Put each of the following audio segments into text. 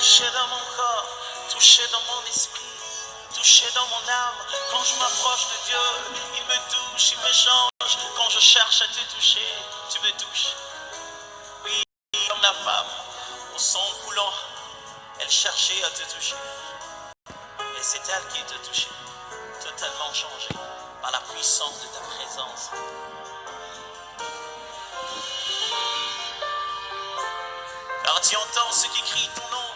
toucher dans mon corps, toucher dans mon esprit, toucher dans mon âme. Quand je m'approche de Dieu, il me touche, il me change. Quand je cherche à te toucher, tu me touches. Oui, comme la femme au sang coulant, elle cherchait à te toucher. Et c'est elle qui te touchait, totalement changée par la puissance de ta présence. Car tu entends ceux qui crient ton nom,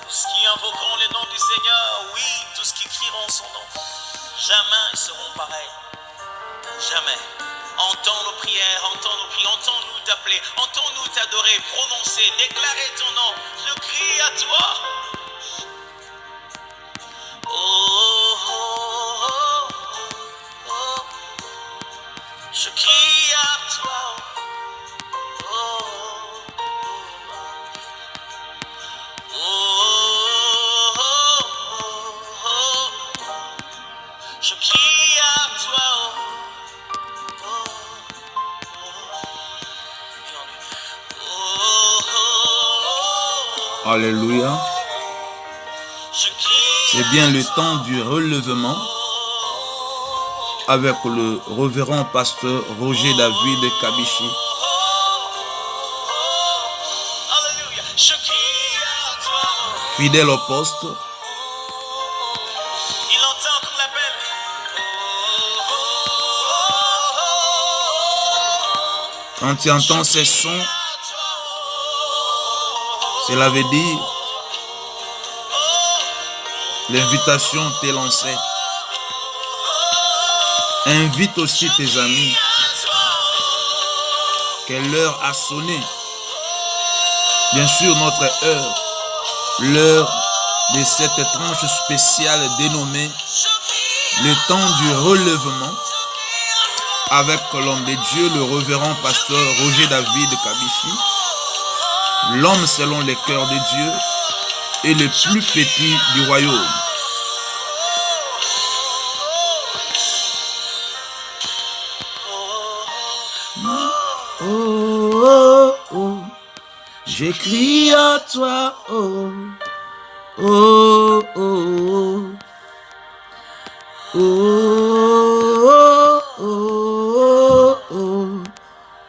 tous qui invoqueront le nom du Seigneur, oui, tous qui crieront son nom. Jamais ils seront pareils. Jamais. Entends nos prières, entends nos cris, entends-nous t'appeler, entends-nous t'adorer, prononcer, déclarer ton nom. Je crie à toi. Oh, oh, oh, oh, oh. Je crie à toi. Oh, oh, oh, oh, oh. Je crie à toi. Oh, oh, oh. Alléluia. C'est bien le temps du relèvement avec le révérend pasteur Roger David Kabishi. Fidèle au poste. Il entend comme l'appel. Quand tu entends ces sons, cela veut dire l'invitation t'est lancée. Invite aussi tes amis, que l'heure a sonné. Bien sûr, notre heure, l'heure de cette tranche spéciale dénommée le temps du relèvement, avec l'homme de Dieu, le révérend pasteur Roger David Kabishi, l'homme selon le cœur de Dieu et le plus petit du royaume. Oh, oh, oh, j'écris à toi, oh, oh, oh, oh, oh, oh, oh,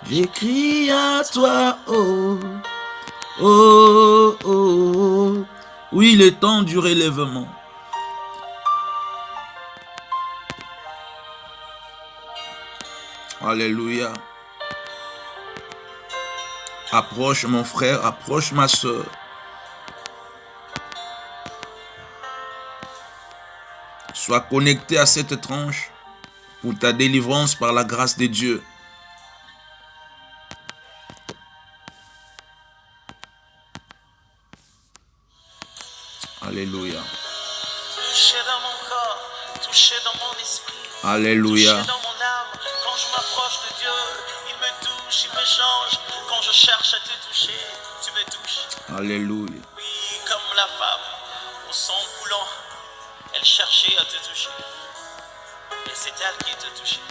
j'écris à toi, oh, oh, oh, oh. Oui, le temps du relèvement. Alléluia. Approche mon frère, approche ma soeur. Sois connecté à cette tranche pour ta délivrance par la grâce de Dieu. Alléluia. Toucher dans mon corps, toucher dans mon esprit, Alléluia. toucher dans mon âme. Quand je m'approche de Dieu, il me touche, il me change. Quand je cherche à te toucher, tu me touches. Alléluia. Oui, comme la femme au sang coulant, elle cherchait à te toucher. Et c'est elle qui te touchait,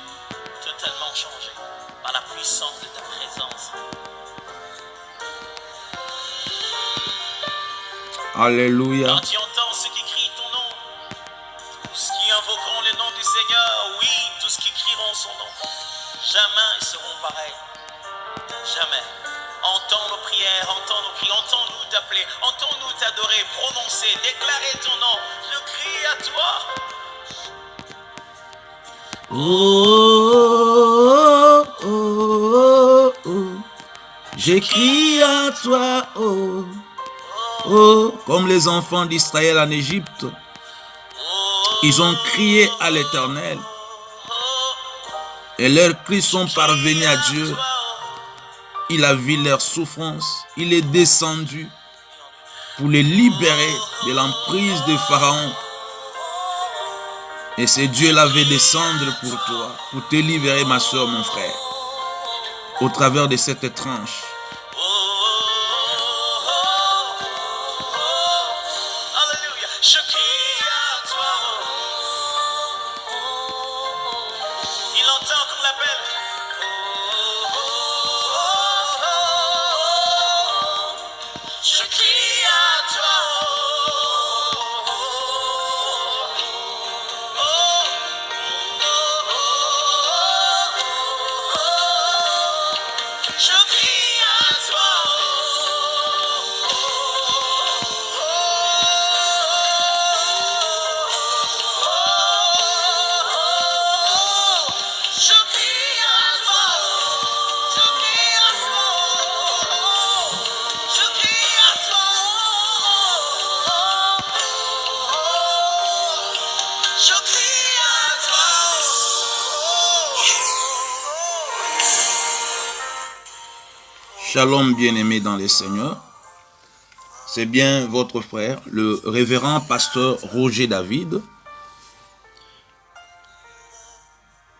totalement changée par la puissance de ta présence. Alléluia. Quand tu entends ceux qui crient ton nom, tous qui invoqueront le nom du Seigneur, oui, tous qui crieront son nom, jamais ils seront pareils. Jamais. Entends nos prières, entends nos cris, entends-nous t'appeler, entends-nous t'adorer, prononcer, déclarer ton nom. Je crie à toi. Oh, oh, oh, oh. J'écris à toi, oh, oh, comme les enfants d'Israël en Égypte. Ils ont crié à l'Éternel et leurs cris sont parvenus à Dieu. Il a vu leur souffrance. Il est descendu pour les libérer de l'emprise de Pharaon. Et c'est Dieu là veut descendre pour toi, pour te libérer, ma soeur, mon frère, au travers de cette tranche. Alléluia. Je crie à toi. Il entend comme l'appel. Je crie à toi. Shalom bien-aimés dans les Seigneurs. C'est bien votre frère, le révérend pasteur Roger David,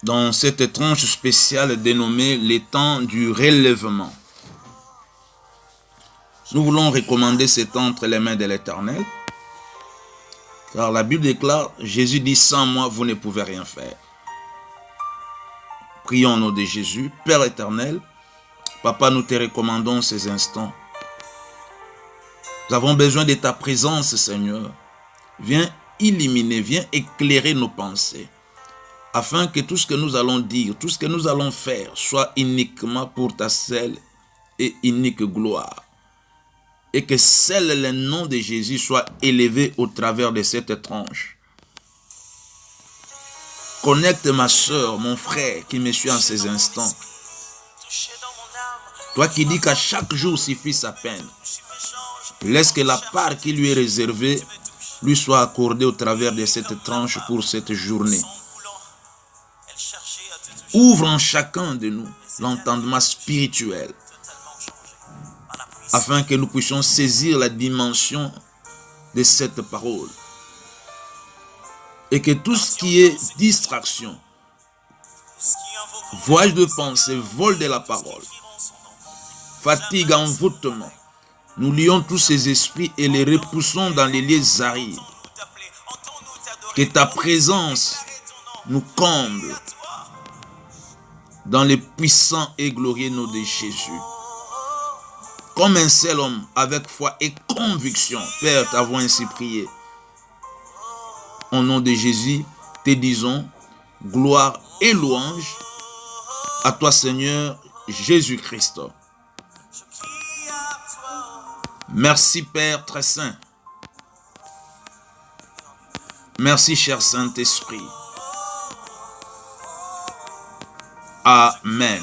dans cette tranche spéciale dénommée les temps du relèvement. Nous voulons recommander ces temps entre les mains de l'Éternel, car la Bible déclare, Jésus dit, sans moi vous ne pouvez rien faire. Prions au nom de Jésus. Père éternel, Papa, nous te recommandons ces instants. Nous avons besoin de ta présence, Seigneur. Viens illuminer, viens éclairer nos pensées, afin que tout ce que nous allons dire, tout ce que nous allons faire, soit uniquement pour ta seule et unique gloire. Et que seul le nom de Jésus soit élevé au travers de cette tranche. Connecte ma soeur, mon frère qui me suit en ces instants. Toi qui dis qu'à chaque jour suffit sa peine, laisse que la part qui lui est réservée lui soit accordée au travers de cette tranche pour cette journée. Ouvre en chacun de nous l'entendement spirituel, afin que nous puissions saisir la dimension de cette parole. Et que tout ce qui est distraction, voyage de pensée, vol de la parole, fatigue, envoûtement, nous lions tous ces esprits et les repoussons dans les lieux arides. Que ta présence nous comble dans les puissants et glorieux noms de Jésus. Comme un seul homme, avec foi et conviction, Père, t'avons ainsi prié. Au nom de Jésus, te disons gloire et louange à toi, Seigneur Jésus-Christ. Merci, Père très saint. Merci, cher Saint-Esprit. Amen.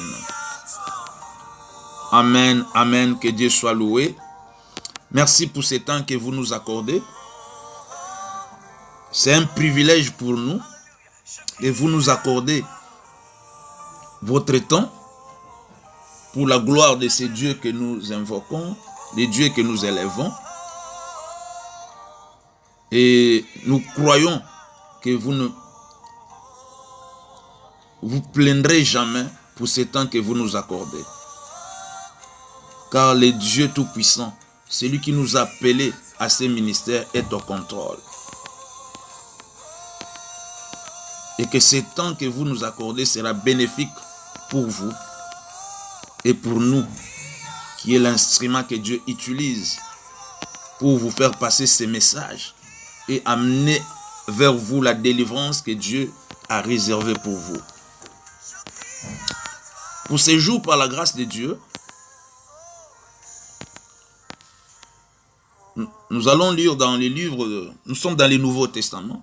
Amen, amen, que Dieu soit loué. Merci pour ce temps que vous nous accordez. C'est un privilège pour nous de vous nous accorder votre temps pour la gloire de ces dieux que nous invoquons, les dieux que nous élevons. Et nous croyons que vous ne vous plaindrez jamais pour ce temps que vous nous accordez. Car le Dieu Tout-Puissant, celui qui nous a appelés à ce ministère, est au contrôle. Et que ce temps que vous nous accordez sera bénéfique pour vous et pour nous, qui est l'instrument que Dieu utilise pour vous faire passer ces messages et amener vers vous la délivrance que Dieu a réservée pour vous. Pour ces jours, par la grâce de Dieu, nous allons lire dans les livres, nous sommes dans le Nouveau Testament,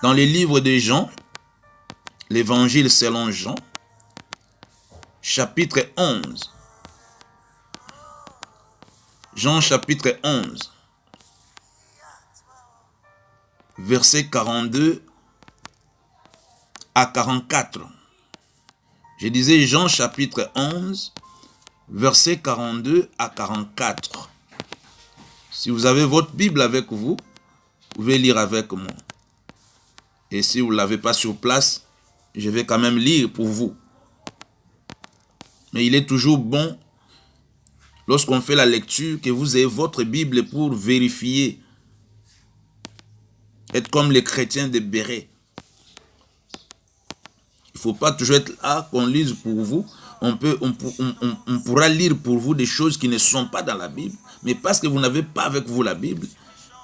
dans les livres de Jean, l'évangile selon Jean, chapitre 11. Jean chapitre 11, versets 42 à 44. Je disais Jean chapitre 11, versets 42 à 44. Si vous avez votre Bible avec vous, vous pouvez lire avec moi. Et si vous ne l'avez pas sur place, je vais quand même lire pour vous. Mais il est toujours bon, lorsqu'on fait la lecture, que vous ayez votre Bible pour vérifier. Être comme les chrétiens de Béret. Il ne faut pas toujours être là qu'on lise pour vous. On pourra lire pour vous des choses qui ne sont pas dans la Bible. Mais parce que vous n'avez pas avec vous la Bible,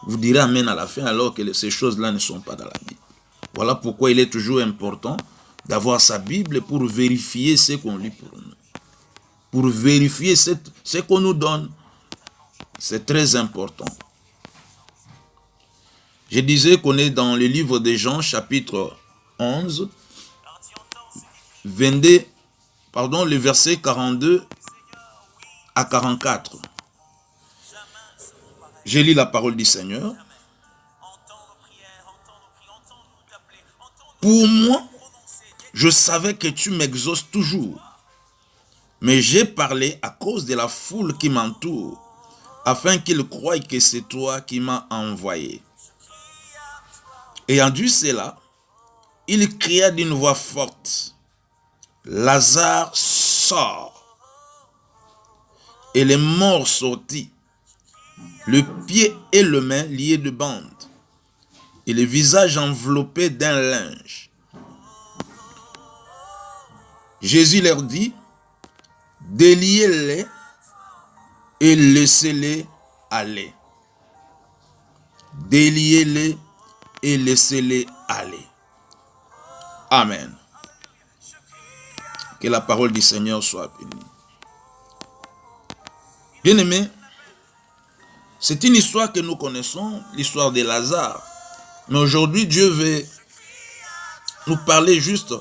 vous direz Amen à la fin alors que ces choses-là ne sont pas dans la Bible. Voilà pourquoi il est toujours important d'avoir sa Bible pour vérifier ce qu'on lit pour nous. Pour vérifier ce qu'on nous donne. C'est très important. Je disais qu'on est dans le livre de Jean, chapitre 11, le verset 42 à 44. Je lis la parole du Seigneur. Pour moi, je savais que tu m'exauces toujours Mais j'ai parlé à cause de la foule qui m'entoure, afin qu'ils croient que c'est toi qui m'as envoyé. Ayant dit cela, il cria d'une voix forte, Lazare sort. Et les morts sortit, le pied et le main liés de bandes, et le visage enveloppé d'un linge. Jésus leur dit, déliez-les et laissez-les aller. Déliez-les et laissez-les aller. Amen. Que la parole du Seigneur soit bénie. Bien-aimés, c'est une histoire que nous connaissons, l'histoire de Lazare. Mais aujourd'hui, Dieu veut nous parler juste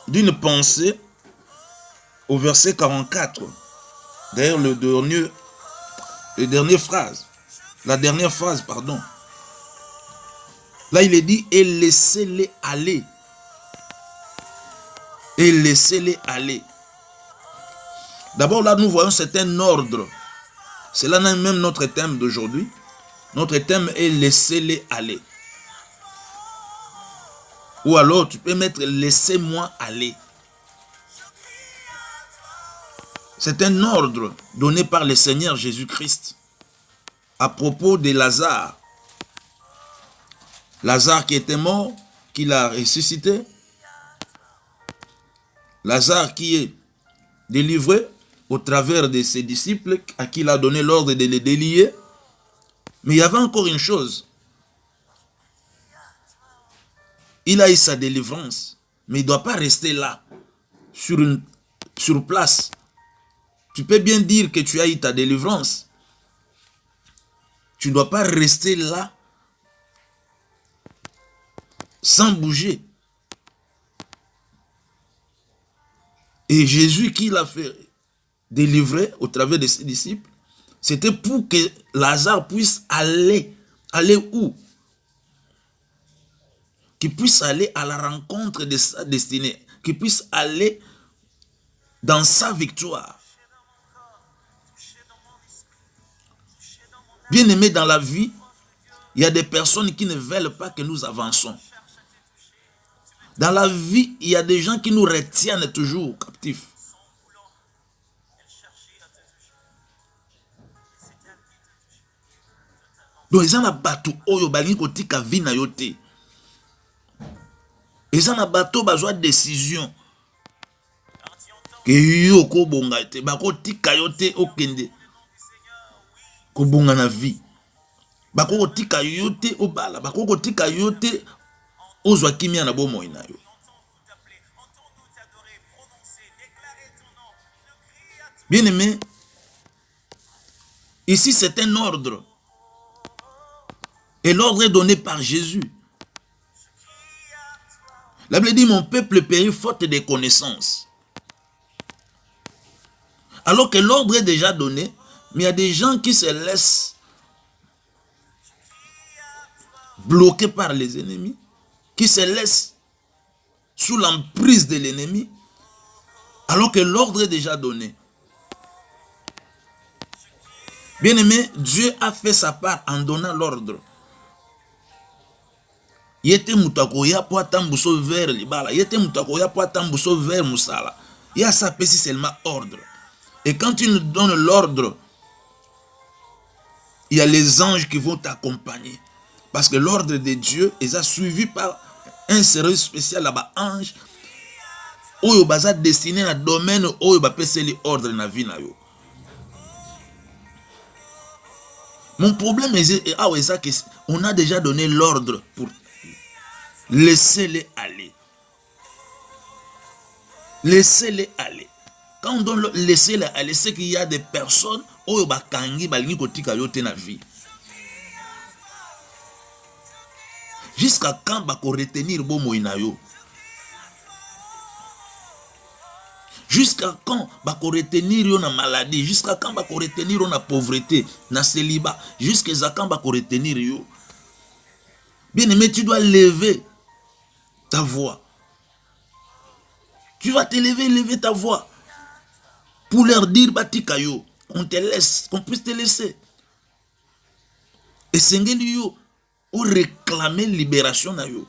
d'une pensée au verset 44. D'ailleurs, la dernière phrase. Là, il est dit, et laissez-les aller. Et laissez-les aller. D'abord, là, nous voyons c'est un ordre. C'est là même notre thème d'aujourd'hui. Notre thème est laissez-les aller. Ou alors, tu peux mettre laissez-moi aller. C'est un ordre donné par le Seigneur Jésus-Christ à propos de Lazare. Lazare qui était mort, qu'il a ressuscité. Lazare qui est délivré au travers de ses disciples à qui il a donné l'ordre de les délier. Mais il y avait encore une chose. Il a eu sa délivrance, mais il ne doit pas rester là, sur place. Tu peux bien dire que tu as eu ta délivrance. Tu ne dois pas rester là, sans bouger. Et Jésus qui l'a fait délivrer au travers de ses disciples, c'était pour que Lazare puisse aller. Aller où? Qu'il puisse aller à la rencontre de sa destinée. Qu'il puisse aller dans sa victoire. Bien aimé, dans la vie, il y a des personnes qui ne veulent pas que nous avançons. Dans la vie, il y a des gens qui nous retiennent toujours captifs. Donc, ils ont un bateau, ils ont ils ont un bateau, ils ont une décision. Ils ont une vie. Bien aimé, ici c'est un ordre. Et l'ordre est donné par Jésus. La Bible dit, mon peuple périt faute de connaissances. Alors que l'ordre est déjà donné, mais il y a des gens qui se laissent bloquer par les ennemis, qui se laissent sous l'emprise de l'ennemi, alors que l'ordre est déjà donné. Bien aimé, Dieu a fait sa part en donnant l'ordre. Yete mutakoya po atambuso vers libala, yete mutakoya po atambuso vers musala. Il y a ça, c'est seulement ordre. Et quand tu nous donnes l'ordre, il y a les anges qui vont t'accompagner. Parce que l'ordre de Dieu est suivi par un service spécial là-bas, ange. Oyo baza destiné à domaine oyo ba peseli ordre na vie na yo. Mon problème est on a déjà donné l'ordre pour laissez-les aller. Laissez-les aller. Quand on donne laissez-les aller, c'est qu'il y a des personnes oyo ba kangi balingi kotika yo te na vie. Jusqu'à quand ba ko retenir bo moina yo? Jusqu'à quand ba ko retenir yo na maladie? Jusqu'à quand ba ko retenir yo na pauvreté, na célibat? Jusqu'à quand ba ko retenir yo? Bien aimé, tu dois lever ta voix. Tu vas lever ta voix pour leur dire, Batikayo, qu'on te laisse, qu'on puisse te laisser. Et Sengeli yo, ou réclamer libération na yo.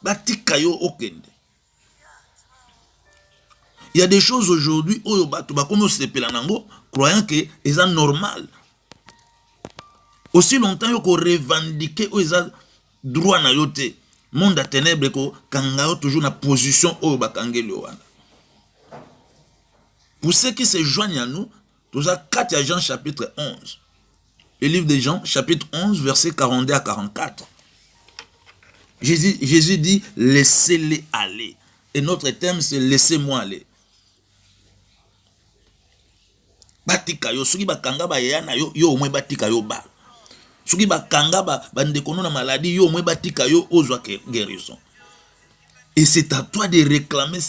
Batikayo okende. Il y a des choses aujourd'hui, oyo batu bakomi osepela nango, croyant que c'est normal. Aussi longtemps yo ko revendiquer oyo droit na yo te. Monde à ténèbres ko kanga yo toujours na position oyo bakangeli wana. Pour ceux qui se joignent à nous, nous avons 4 Jean chapitre 11. Le livre de Jean chapitre 11 verset 42 à 44. Jésus dit laissez-les aller. Et notre thème c'est laissez-moi aller. Batika yo soki bakanga ba yana yo yo omwe batika yo ba. Soki bakanga ba bandekono na maladie yo omwe batika yo ozwa guérison. Et c'est à toi de réclamer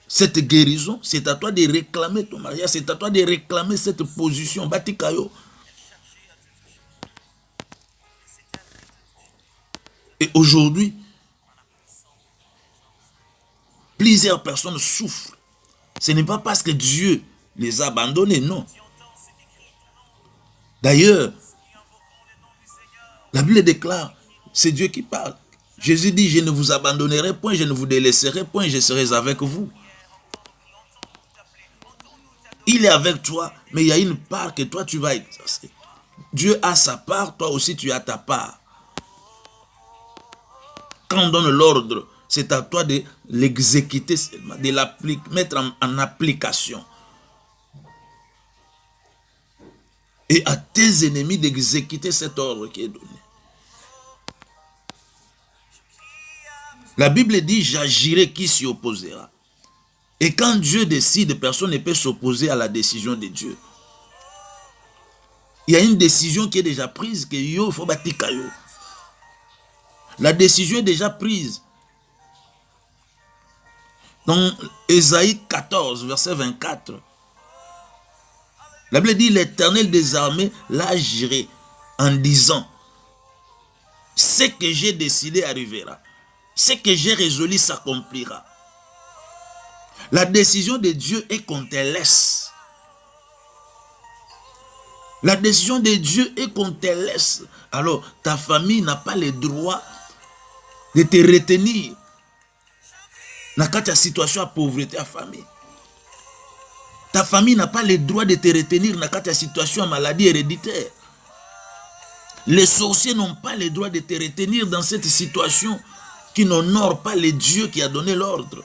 cette guérison, c'est à toi de réclamer ton mariage, c'est à toi de réclamer cette position. Batika yo. Et aujourd'hui, plusieurs personnes souffrent. Ce n'est pas parce que Dieu les a abandonnés, non. D'ailleurs, la Bible déclare, c'est Dieu qui parle. Jésus dit, je ne vous abandonnerai point, je ne vous délaisserai point, je serai avec vous. Il est avec toi, mais il y a une part que toi tu vas exercer. Dieu a sa part, toi aussi tu as ta part. Quand on donne l'ordre, c'est à toi de l'exécuter, de mettre en application. Et à tes ennemis d'exécuter cet ordre qui est donné. La Bible dit, j'agirai qui s'y opposera. Et quand Dieu décide, personne ne peut s'opposer à la décision de Dieu. Il y a une décision qui est déjà prise, que yo, il faut bâtir yo. La décision est déjà prise. Dans Ésaïe 14, verset 24, la Bible dit, l'Éternel des armées l'a juré en disant, ce que j'ai décidé arrivera, ce que j'ai résolu s'accomplira. La décision de Dieu est qu'on te laisse. La décision de Dieu est qu'on te laisse. Alors, ta famille n'a pas le droit de te retenir dans ta situation à pauvreté à famille. Ta famille n'a pas le droit de te retenir dans ta situation à maladie héréditaire. Les sorciers n'ont pas le droit de te retenir dans cette situation qui n'honore pas le Dieu qui a donné l'ordre.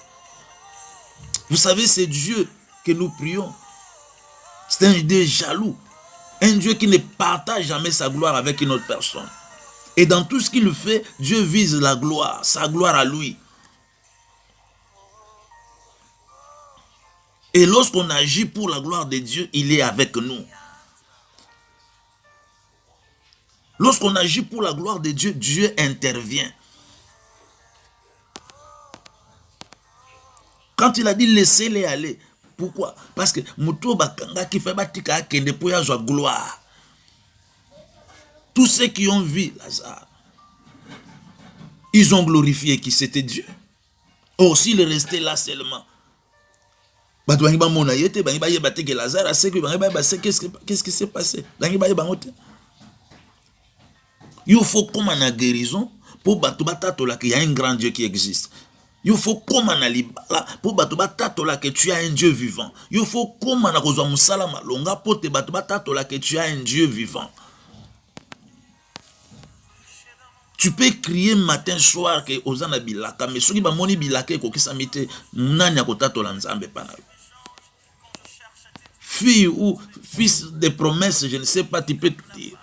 Vous savez, c'est Dieu que nous prions. C'est un Dieu jaloux. Un Dieu qui ne partage jamais sa gloire avec une autre personne. Et dans tout ce qu'il fait, Dieu vise la gloire, sa gloire à lui. Et lorsqu'on agit pour la gloire de Dieu, il est avec nous. Lorsqu'on agit pour la gloire de Dieu, Dieu intervient. Quand il a dit laissez-les aller, pourquoi? Parce que Moutou Bakanga qui fait batika kende pour y avoir gloire. Tous ceux qui ont vu Lazare, ils ont glorifié qui c'était Dieu. Or, s'il restait là seulement, qu'est-ce qui s'est passé? Il faut comme en guérison pour qu'il y a un grand Dieu qui existe. Il faut comme en libala pour que tu as un Dieu vivant. Il faut comme en que tu as un Dieu vivant. Tu peux crier matin soir que ozana bilaka mais soki ba moni bilaka ko kisamite nani akotatola nzambe pana. Fille ou fils de promesses, je ne sais pas, tu peux te dire.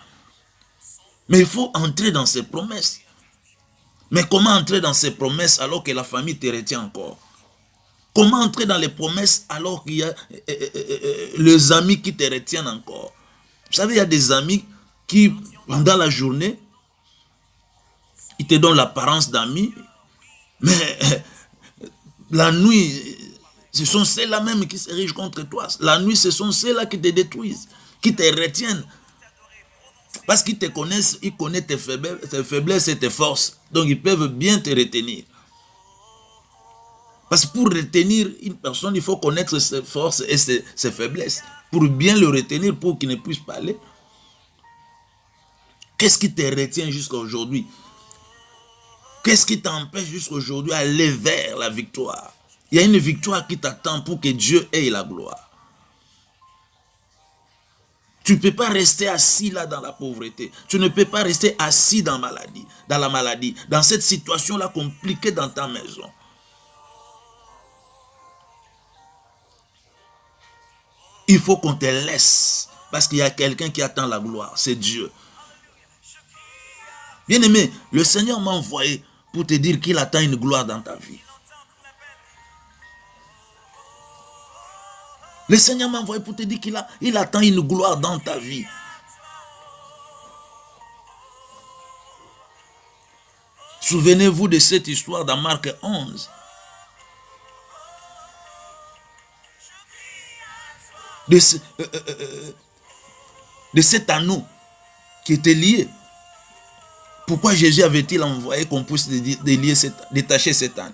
Mais il faut entrer dans ces promesses. Mais comment entrer dans ces promesses alors que la famille te retient encore? Comment entrer dans les promesses alors qu'il y a les amis qui te retiennent encore? Vous savez, il y a des amis qui, pendant la journée, ils te donnent l'apparence d'amis, mais la nuit, ce sont ceux-là même qui se dirigent contre toi. La nuit, ce sont ceux-là qui te détruisent, qui te retiennent. Parce qu'ils te connaissent, ils connaissent tes faiblesses et tes forces. Donc, ils peuvent bien te retenir. Parce que pour retenir une personne, il faut connaître ses forces et ses faiblesses. Pour bien le retenir, pour qu'il ne puisse pas aller. Qu'est-ce qui te retient jusqu'à aujourd'hui? Qu'est-ce qui t'empêche jusqu'à aujourd'hui d'aller vers la victoire? Il y a une victoire qui t'attend pour que Dieu ait la gloire. Tu ne peux pas rester assis là dans la pauvreté. Tu ne peux pas rester assis dans la maladie, dans cette situation-là compliquée dans ta maison. Il faut qu'on te laisse parce qu'il y a quelqu'un qui attend la gloire, c'est Dieu. Bien-aimé, le Seigneur m'a envoyé pour te dire qu'il attend une gloire dans ta vie. Le Seigneur m'a envoyé pour te dire qu'il attend une gloire dans ta vie. Souvenez-vous de cette histoire dans Marc 11. De cet anneau qui était lié. Pourquoi Jésus avait-il envoyé qu'on puisse détacher cet anneau?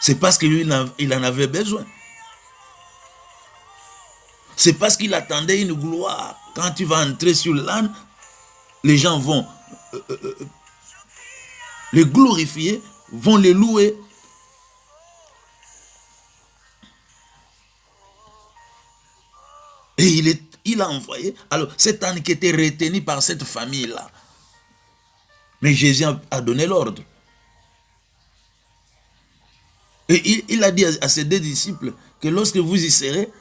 C'est parce qu'il en avait besoin. C'est parce qu'il attendait une gloire. Quand tu vas entrer sur l'âne, les gens vont le glorifier, vont le louer. Et il a envoyé. Alors, cet âne qui était retenu par cette famille-là. Mais Jésus a donné l'ordre. Et il a dit à ses deux disciples que lorsque vous y serez,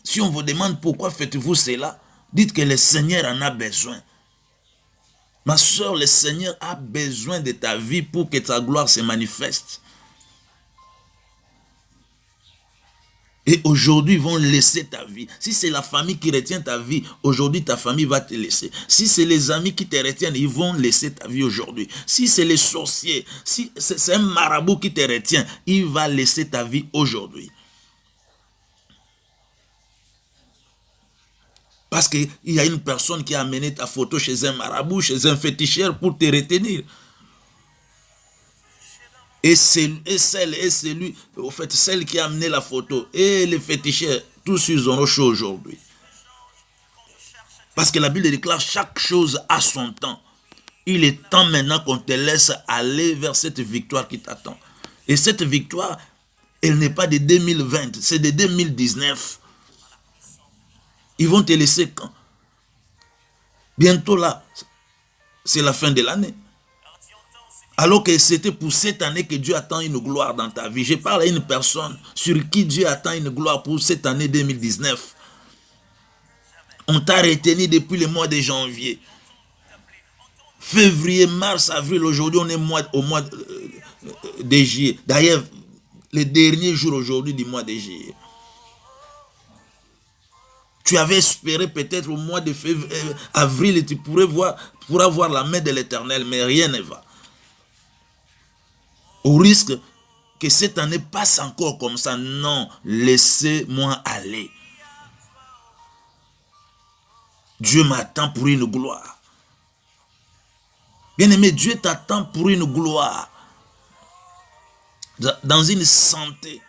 si on vous demande pourquoi faites-vous cela, dites que le Seigneur en a besoin. Ma soeur, le Seigneur a besoin de ta vie pour que ta gloire se manifeste. Et aujourd'hui, ils vont laisser ta vie. Si c'est la famille qui retient ta vie, aujourd'hui, ta famille va te laisser. Si c'est les amis qui te retiennent, ils vont laisser ta vie aujourd'hui. Si c'est les sorciers, si c'est un marabout qui te retient, il va laisser ta vie aujourd'hui. Parce qu'il y a une personne qui a amené ta photo chez un marabout, chez un féticheur pour te retenir. Et celui, au fait, celle qui a amené la photo et les féticheurs, tous ils ont chaud aujourd'hui. Parce que la Bible déclare chaque chose à son temps. Il est temps maintenant qu'on te laisse aller vers cette victoire qui t'attend. Et cette victoire, elle n'est pas de 2020, c'est de 2019. Ils vont te laisser quand? Bientôt là, c'est la fin de l'année. Alors que c'était pour cette année que Dieu attend une gloire dans ta vie. Je parle à une personne sur qui Dieu attend une gloire pour cette année 2019. On t'a retenu depuis le mois de janvier. Février, mars, avril, aujourd'hui on est au mois de juillet. D'ailleurs, le dernier jour aujourd'hui du mois de juillet. Tu avais espéré peut-être au mois de avril et tu pourrais voir la main de l'Éternel, mais rien ne va. Au risque que cette année passe encore comme ça. Non, laissez-moi aller. Dieu m'attend pour une gloire. Bien-aimé, Dieu t'attend pour une gloire. Dans une santé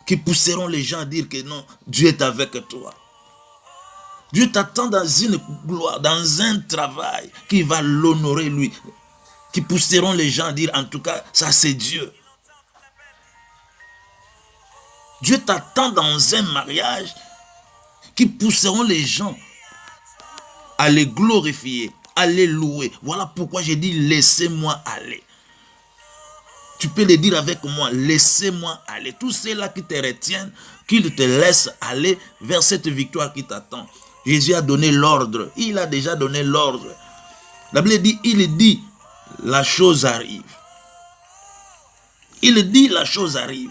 qui pousseront les gens à dire que non, Dieu est avec toi. Dieu t'attend dans une gloire, dans un travail qui va l'honorer lui. Qui pousseront les gens à dire, en tout cas, ça c'est Dieu. Dieu t'attend dans un mariage qui pousseront les gens à les glorifier, à les louer. Voilà pourquoi j'ai dit, laissez-moi aller. Tu peux le dire avec moi, laissez-moi aller. Tous ceux-là qui te retiennent, qu'ils te laissent aller vers cette victoire qui t'attend. Jésus a donné l'ordre. Il a déjà donné l'ordre. La Bible dit, il dit, la chose arrive. Il dit, la chose arrive.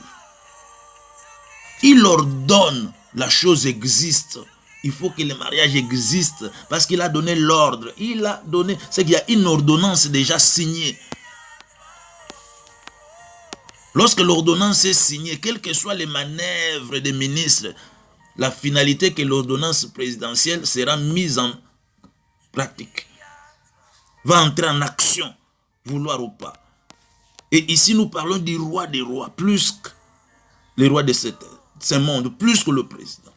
Il ordonne, la chose existe. Il faut que le mariage existe parce qu'il a donné l'ordre. Il a donné, c'est qu'il y a une ordonnance déjà signée. Lorsque l'ordonnance est signée, quelles que soient les manœuvres des ministres, la finalité que l'ordonnance présidentielle sera mise en pratique, va entrer en action. vouloir ou pas. Et ici, nous parlons du roi des rois, plus que les rois de ce monde, plus que le président.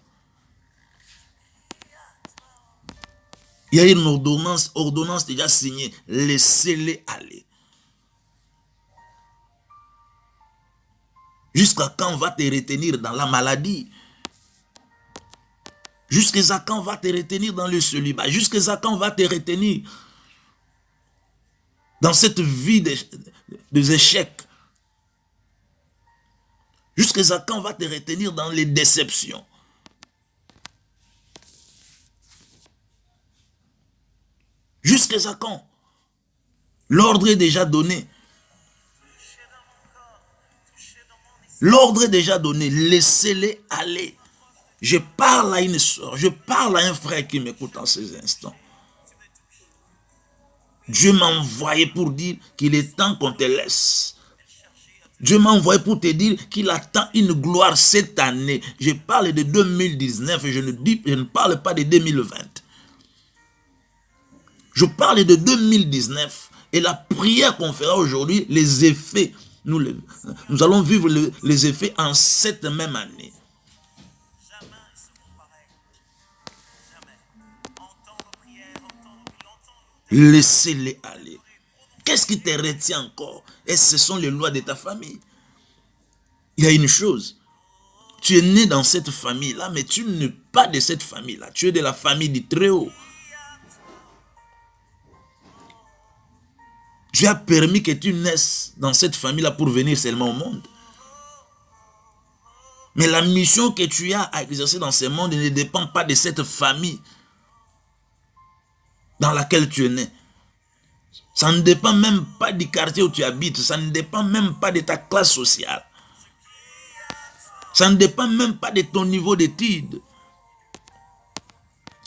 Il y a une ordonnance déjà signée. Laissez-les aller. Jusqu'à quand on va te retenir dans la maladie? Jusqu'à quand on va te retenir dans le célibat? Jusqu'à quand on va te retenir dans cette vie des échecs? Jusqu'à quand on va te retenir dans les déceptions? Jusqu'à quand? L'ordre est déjà donné. L'ordre est déjà donné. Laissez-les aller. Je parle à une soeur, je parle à un frère qui m'écoute en ces instants. Dieu m'a envoyé pour dire qu'il est temps qu'on te laisse. Dieu m'a envoyé pour te dire qu'il attend une gloire cette année. Je parle de 2019 et je ne parle pas de 2020. Je parle de 2019 et la prière qu'on fera aujourd'hui, les effets, nous allons vivre les effets en cette même année. Laissez-les aller. Qu'est-ce qui te retient encore? Et ce sont les lois de ta famille. Il y a une chose. Tu es né dans cette famille-là, mais tu n'es pas de cette famille-là. Tu es de la famille du Très-Haut. Dieu a permis que tu naisses dans cette famille-là pour venir seulement au monde. Mais la mission que tu as à exercer dans ce monde ne dépend pas de cette famille dans laquelle tu es né. Ça ne dépend même pas du quartier où tu habites. Ça ne dépend même pas de ta classe sociale. Ça ne dépend même pas de ton niveau d'études.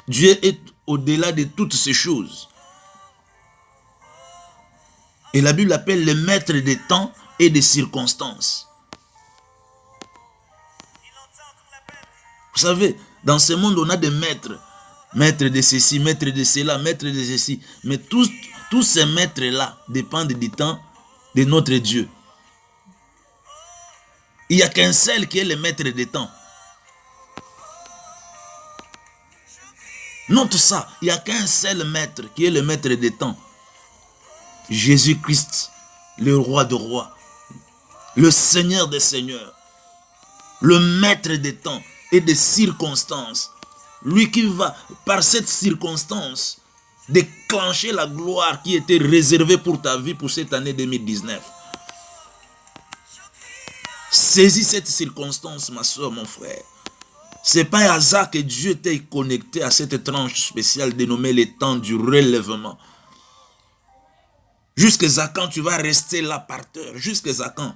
Dieu est au-delà de toutes ces choses. Et la Bible appelle le maître des temps et des circonstances. Vous savez, dans ce monde, on a des maîtres. Maître de ceci, maître de cela, maître de ceci. Mais tous ces maîtres-là dépendent du temps de notre Dieu. Il n'y a qu'un seul qui est le maître des temps. Note ça, il n'y a qu'un seul maître qui est le maître des temps. Jésus-Christ, le roi des rois, le Seigneur des seigneurs, le maître des temps et des circonstances. Lui qui va, par cette circonstance, déclencher la gloire qui était réservée pour ta vie pour cette année 2019. Saisis cette circonstance, ma soeur, mon frère. Ce n'est pas un hasard que Dieu t'ait connecté à cette tranche spéciale dénommée les temps du relèvement. Jusqu'à quand tu vas rester là par terre? Jusqu'à quand?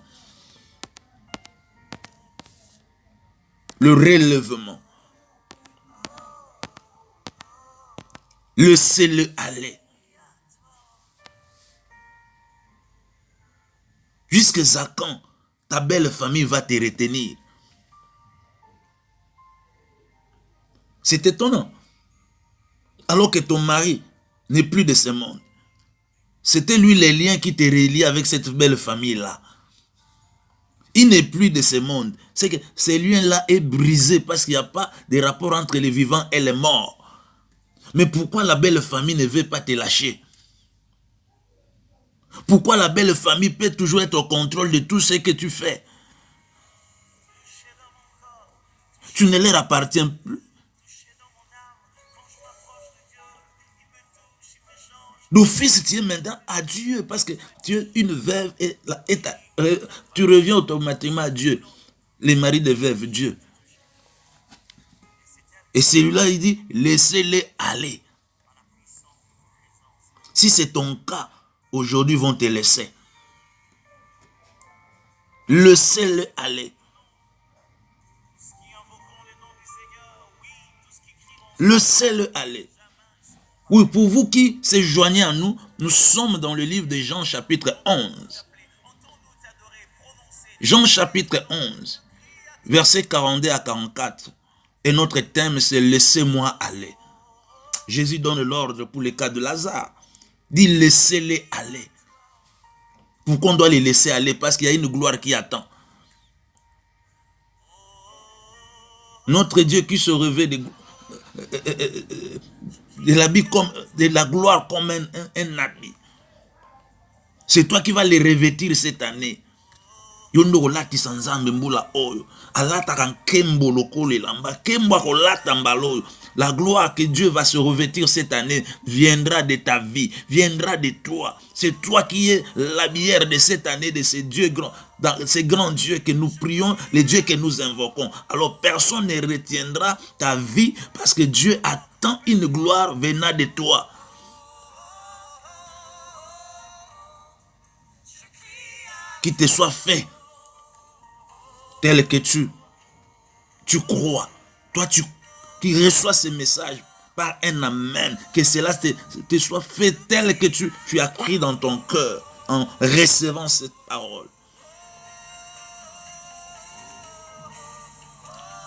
Le relèvement. Laissez-le aller. Jusqu'à quand ta belle famille va te retenir? C'est étonnant. Alors que ton mari n'est plus de ce monde. C'était lui les liens qui te relient avec cette belle famille-là. Il n'est plus de ce monde. C'est que ce lien-là est brisé parce qu'il n'y a pas de rapport entre les vivants et les morts. Mais pourquoi la belle famille ne veut pas te lâcher? Pourquoi la belle famille peut toujours être au contrôle de tout ce que tu fais? Tu ne leur appartiens plus. D'office, tu es maintenant à Dieu parce que tu es une veuve et tu reviens automatiquement à Dieu. Les maris de veuves, Dieu. Et celui-là, il dit, laissez-les aller. Si c'est ton cas, aujourd'hui, ils vont te laisser. Laissez-les aller. Laissez-les aller. Oui, pour vous qui se joignez à nous, nous sommes dans le livre de Jean chapitre 11. Jean chapitre 11, versets 42 à 44. Et notre thème, c'est « Laissez-moi aller ». Jésus donne l'ordre pour le cas de Lazare. Dit « Laissez-les aller ». Pourquoi on doit les laisser aller? Parce qu'il y a une gloire qui attend. Notre Dieu qui se revêt de l'habit comme de la gloire comme un habit. C'est toi qui vas les revêtir cette année. Yondo olati sanzambe mbula oyo. Alata kan kembo lokole lamba. Kembo kolata mbalo. La gloire que Dieu va se revêtir cette année viendra de ta vie, viendra de toi. C'est toi qui es la bière de cette année, de ces dieux grands, ces grands dieux que nous prions, les dieux que nous invoquons. Alors personne ne retiendra ta vie parce que Dieu attend une gloire venant de toi. Qui te soit fait tel que tu crois. Toi, qui reçois ce message par un amen. Que cela te soit fait tel que tu as cru dans ton cœur en recevant cette parole.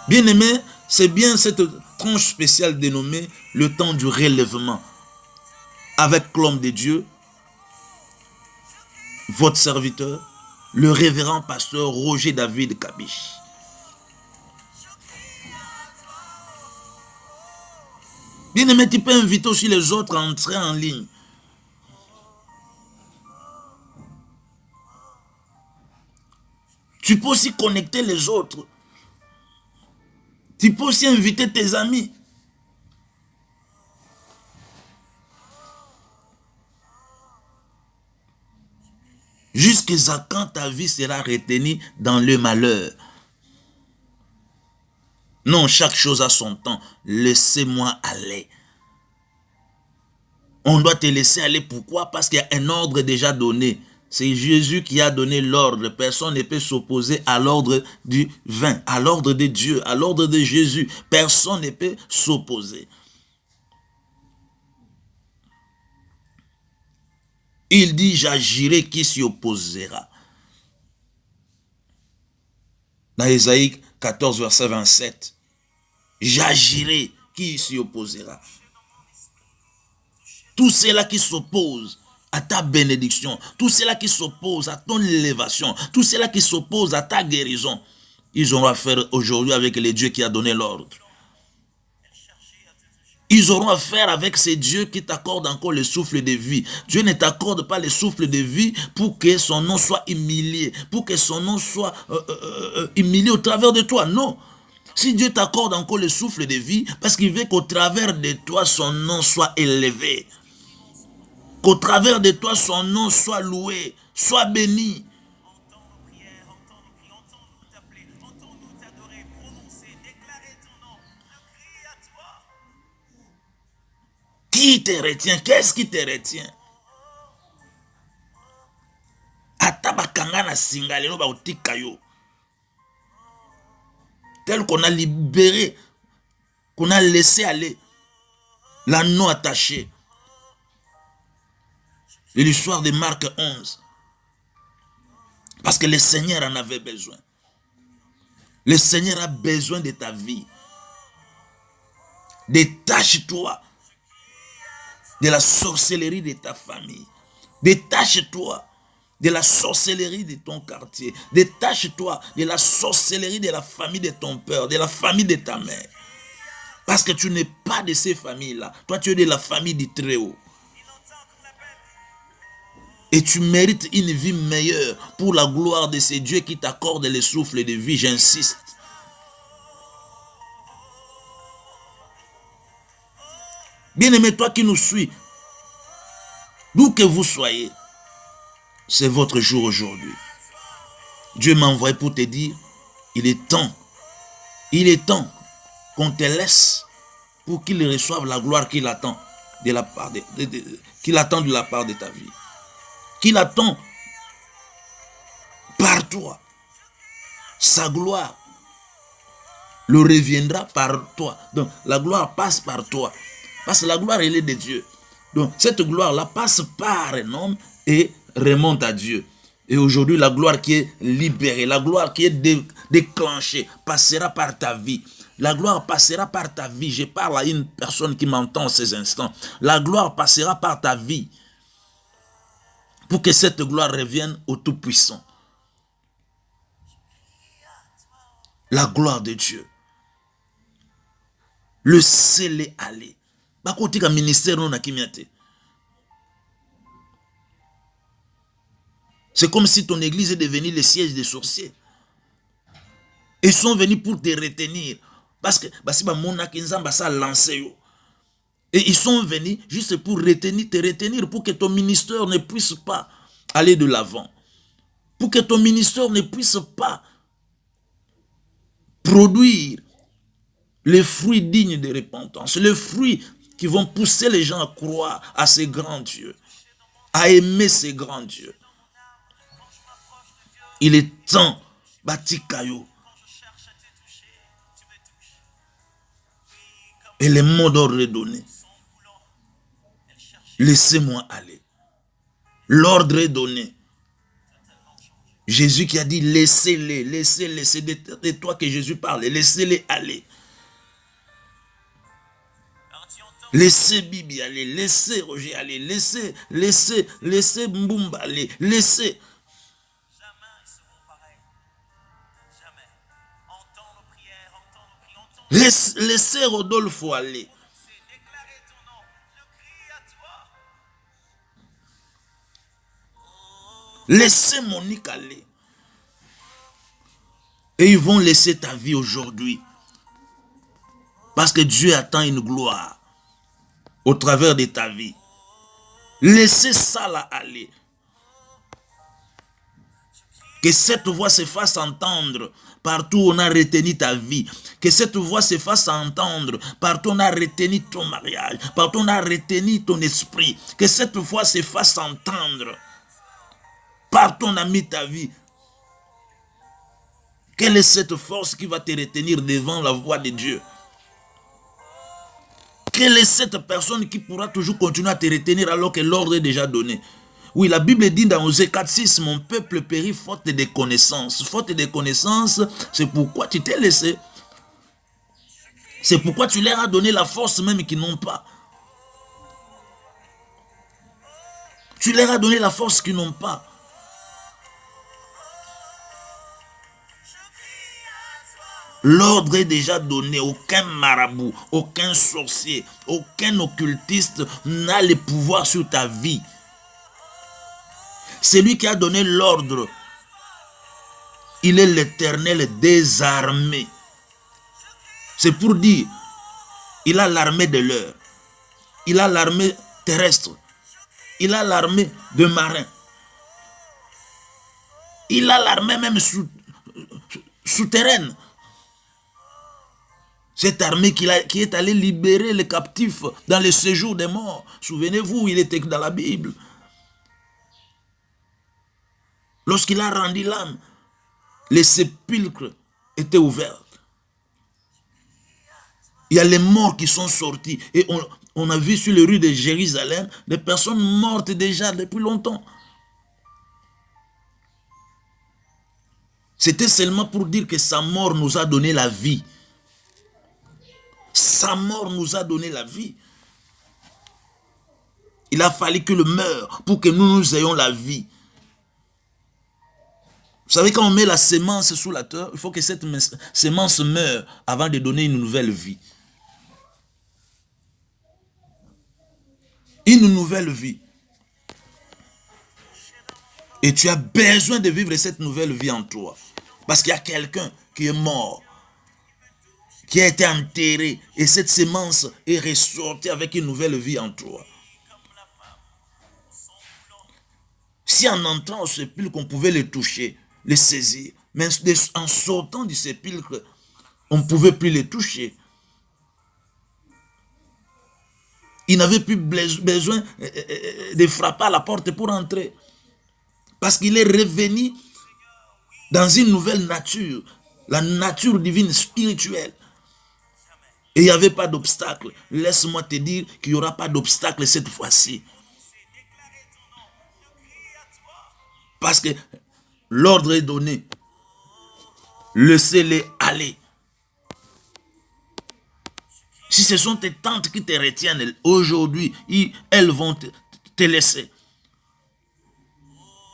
Bien-aimé, c'est bien cette tranche spéciale dénommée le temps du relèvement. Avec l'homme de Dieu, votre serviteur, le révérend pasteur Roger David Kabish. Bien-aimé, tu peux inviter aussi les autres à entrer en ligne. Tu peux aussi connecter les autres. Tu peux aussi inviter tes amis. Jusqu'à quand ta vie sera retenue dans le malheur. Non, chaque chose a son temps. Laissez-moi aller. On doit te laisser aller. Pourquoi? Parce qu'il y a un ordre déjà donné. C'est Jésus qui a donné l'ordre. Personne ne peut s'opposer à l'ordre divin, à l'ordre de Dieu, à l'ordre de Jésus. Personne ne peut s'opposer. Il dit, j'agirai, qui s'y opposera. Dans Ésaïe 14, verset 27. J'agirai, qui s'y opposera. Tous ceux-là qui s'opposent à ta bénédiction, tous ceux-là qui s'opposent à ton élévation, tous ceux-là qui s'opposent à ta guérison, ils auront affaire aujourd'hui avec le Dieu qui a donné l'ordre. Ils auront affaire avec ces dieux qui t'accordent encore le souffle de vie. Dieu ne t'accorde pas le souffle de vie pour que son nom soit humilié, pour que son nom soit humilié au travers de toi. Non. Si Dieu t'accorde encore le souffle de vie, parce qu'il veut qu'au travers de toi, son nom soit élevé. Qu'au travers de toi, son nom soit loué, soit béni. Qui te retient? Qu'est-ce qui te retient? Atabakanga na singalelo ba otikayo. Tel qu'on a libéré, qu'on a laissé aller l'anneau attaché. Et l'histoire de Marc 11. Parce que le Seigneur en avait besoin. Le Seigneur a besoin de ta vie. Détache-toi de la sorcellerie de ta famille. Détache-toi de la sorcellerie de ton quartier. Détache-toi de la sorcellerie de la famille de ton père, de la famille de ta mère. Parce que tu n'es pas de ces familles-là. Toi, tu es de la famille du Très-Haut. Et tu mérites une vie meilleure pour la gloire de ces dieux qui t'accordent le souffle de vie, j'insiste. Bien-aimé, toi qui nous suis, d'où que vous soyez, c'est votre jour aujourd'hui. Dieu m'a envoyé pour te dire, il est temps qu'on te laisse pour qu'il reçoive la gloire qu'il attend de la part qu'il attend de la part de ta vie. Qu'il attend par toi. Sa gloire le reviendra par toi. Donc la gloire passe par toi. Parce que la gloire, elle est de Dieu. Donc cette gloire-là passe par un homme et remonte à Dieu. Et aujourd'hui, la gloire qui est libérée, la gloire qui est déclenchée, passera par ta vie. La gloire passera par ta vie. Je parle à une personne qui m'entend en ces instants. La gloire passera par ta vie. pour que cette gloire revienne au Tout-Puissant. La gloire de Dieu. Laissez-les aller. Bakotika ministère non na kimiate. C'est comme si ton église est devenue le siège des sorciers. Ils sont venus pour te retenir. Parce que si mona kinzamba ça lancé yo. Et ils sont venus juste pour te retenir, pour que ton ministère ne puisse pas aller de l'avant. Pour que ton ministère ne puisse pas produire les fruits dignes de repentance, les fruits qui vont pousser les gens à croire à ces grands dieux, à aimer ces grands dieux. Il est temps, Batikayo. Et les mots d'ordre donné. Laissez-moi aller. L'ordre est donné. Jésus qui a dit laissez-les, laissez-les. C'est de toi que Jésus parle. Laissez-les aller. Laissez Bibi aller. Laissez Roger aller. Laissez Mbumba aller. Laissez. Laissez Rodolphe aller. Laissez Monique aller. Et ils vont laisser ta vie aujourd'hui. Parce que Dieu attend une gloire au travers de ta vie. Laissez ça là aller. Que cette voix se fasse entendre partout où on a retenu ta vie. Que cette voix se fasse entendre partout où on a retenu ton mariage. Partout où on a retenu ton esprit. Que cette voix se fasse entendre partout où on a mis ta vie. Quelle est cette force qui va te retenir devant la voix de Dieu? Quelle est cette personne qui pourra toujours continuer à te retenir alors que l'ordre est déjà donné? Oui, la Bible dit dans Osée 4:6, mon peuple périt faute de connaissances. Faute de connaissances, c'est pourquoi tu t'es laissé. C'est pourquoi tu leur as donné la force même qu'ils n'ont pas. Tu leur as donné la force qu'ils n'ont pas. L'ordre est déjà donné. Aucun marabout, aucun sorcier, aucun occultiste n'a le pouvoir sur ta vie. C'est lui qui a donné l'ordre. Il est l'Éternel des armées. C'est pour dire, il a l'armée de l'air. Il a l'armée terrestre. Il a l'armée de marins. Il a l'armée même souterraine. Cette armée qui est allée libérer les captifs dans le séjour des morts. Souvenez-vous, il était dans la Bible. Lorsqu'il a rendu l'âme, les sépulcres étaient ouverts. Il y a les morts qui sont sortis. Et on a vu sur les rues de Jérusalem des personnes mortes déjà depuis longtemps. C'était seulement pour dire que sa mort nous a donné la vie. Sa mort nous a donné la vie. Il a fallu qu'il meure pour que nous ayons la vie. Vous savez, quand on met la sémence sous la terre, il faut que cette sémence meure avant de donner une nouvelle vie. Une nouvelle vie. Et tu as besoin de vivre cette nouvelle vie en toi. Parce qu'il y a quelqu'un qui est mort, qui a été enterré, et cette sémence est ressortie avec une nouvelle vie en toi. Si en entrant au sépulcre, on pouvait les toucher, les saisir, mais en sortant du sépulcre, on ne pouvait plus les toucher. Il n'avait plus besoin de frapper à la porte pour entrer. Parce qu'il est revenu dans une nouvelle nature, la nature divine spirituelle. Et il n'y avait pas d'obstacle. Laisse-moi te dire qu'il n'y aura pas d'obstacle cette fois-ci. Parce que l'ordre est donné. Laissez-les aller. Si ce sont tes tantes qui te retiennent aujourd'hui, elles vont te laisser.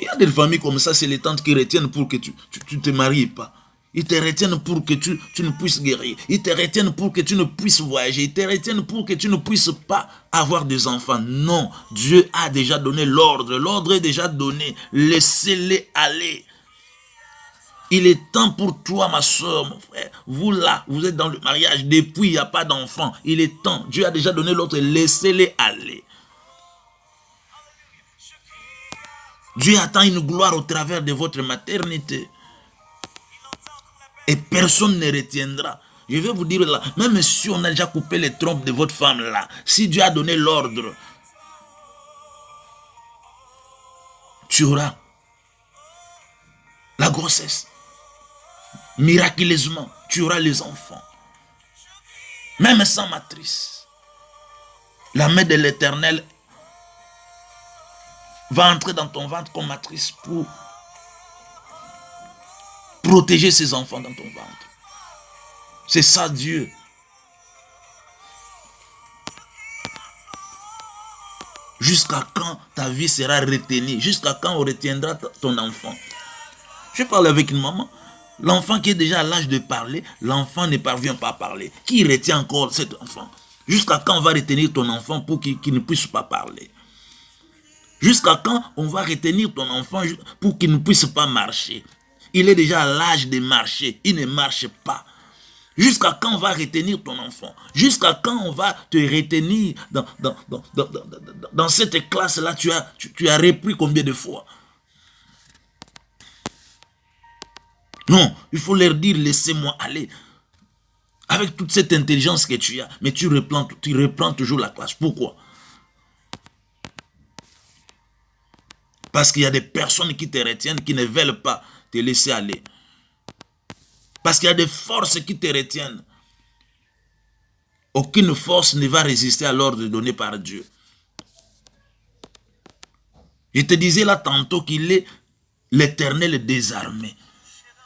Il y a des familles comme ça, c'est les tantes qui retiennent pour que tu te maries pas. Ils te retiennent pour que tu ne puisses guérir. Ils te retiennent pour que tu ne puisses voyager. Ils te retiennent pour que tu ne puisses pas avoir des enfants. Non, Dieu a déjà donné l'ordre. L'ordre est déjà donné. Laissez-les aller. Il est temps pour toi, ma soeur, mon frère. Vous là, vous êtes dans le mariage. Depuis, il n'y a pas d'enfants. Il est temps. Dieu a déjà donné l'ordre. Laissez-les aller. Dieu attend une gloire au travers de votre maternité. Et personne ne retiendra. Je vais vous dire là, même si on a déjà coupé les trompes de votre femme là, si Dieu a donné l'ordre, tu auras la grossesse. Miraculeusement, tu auras les enfants. Même sans matrice. La main de l'Éternel va entrer dans ton ventre comme matrice pour protéger ses enfants dans ton ventre. C'est ça Dieu. Jusqu'à quand ta vie sera retenue? Jusqu'à quand on retiendra ton enfant? Je parle avec une maman. L'enfant qui est déjà à l'âge de parler, l'enfant ne parvient pas à parler. Qui retient encore cet enfant? Jusqu'à quand on va retenir ton enfant pour qu'il ne puisse pas parler? Jusqu'à quand on va retenir ton enfant pour qu'il ne puisse pas marcher? Il est déjà à l'âge de marcher. Il ne marche pas. Jusqu'à quand on va retenir ton enfant? Jusqu'à quand on va te retenir dans cette classe-là? Tu as repris combien de fois? Non, il faut leur dire, laissez-moi aller. Avec toute cette intelligence que tu as, mais tu reprends toujours la classe. Pourquoi? Parce qu'il y a des personnes qui te retiennent, qui ne veulent pas te laisser aller. Parce qu'il y a des forces qui te retiennent. Aucune force ne va résister à l'ordre donné par Dieu. Je te disais là tantôt qu'il est l'Éternel des armées.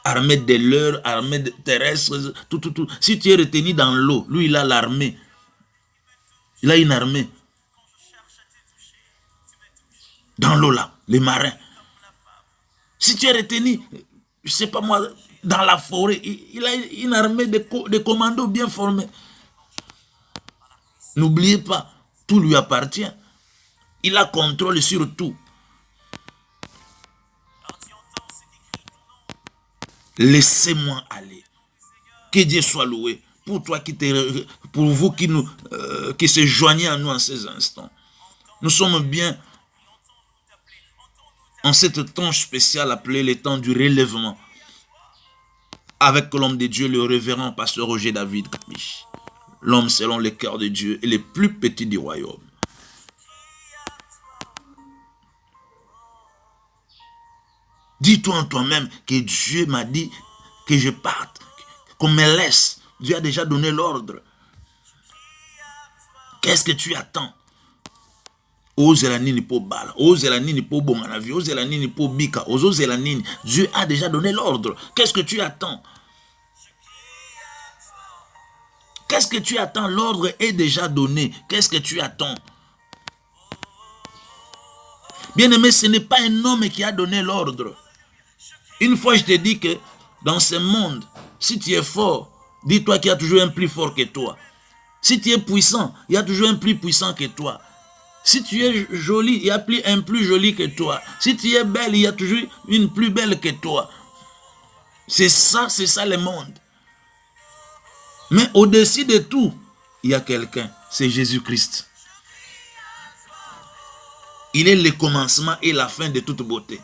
Armée de l'air, armée terrestre, tout. Si tu es retenu dans l'eau, lui il a l'armée. Il a une armée. Dans l'eau là, les marins. Si tu es retenu, je ne sais pas moi, dans la forêt, il a une armée de commandos bien formés. N'oubliez pas, tout lui appartient. Il a contrôle sur tout. Laissez-moi aller. Que Dieu soit loué. Pour toi pour vous qui se joignez à nous en ces instants. Nous sommes bien en cette temps spécial appelé le temps du relèvement. Avec l'homme de Dieu, le révérend pasteur Roger David Kabish. L'homme selon le cœur de Dieu et le plus petit du royaume. Dis-toi en toi-même que Dieu m'a dit que je parte, qu'on me laisse. Dieu a déjà donné l'ordre. Qu'est-ce que tu attends? Dieu a déjà donné l'ordre. Qu'est-ce que tu attends? Qu'est-ce que tu attends? L'ordre est déjà donné. Qu'est-ce que tu attends? Bien-aimé, ce n'est pas un homme qui a donné l'ordre. Une fois, je te dis que dans ce monde, si tu es fort, dis-toi qu'il y a toujours un plus fort que toi. Si tu es puissant, il y a toujours un plus puissant que toi. Si tu es joli, il y a un plus joli que toi. Si tu es belle, il y a toujours une plus belle que toi. C'est ça le monde. Mais au-dessus de tout, il y a quelqu'un, c'est Jésus-Christ. Il est le commencement et la fin de toute beauté.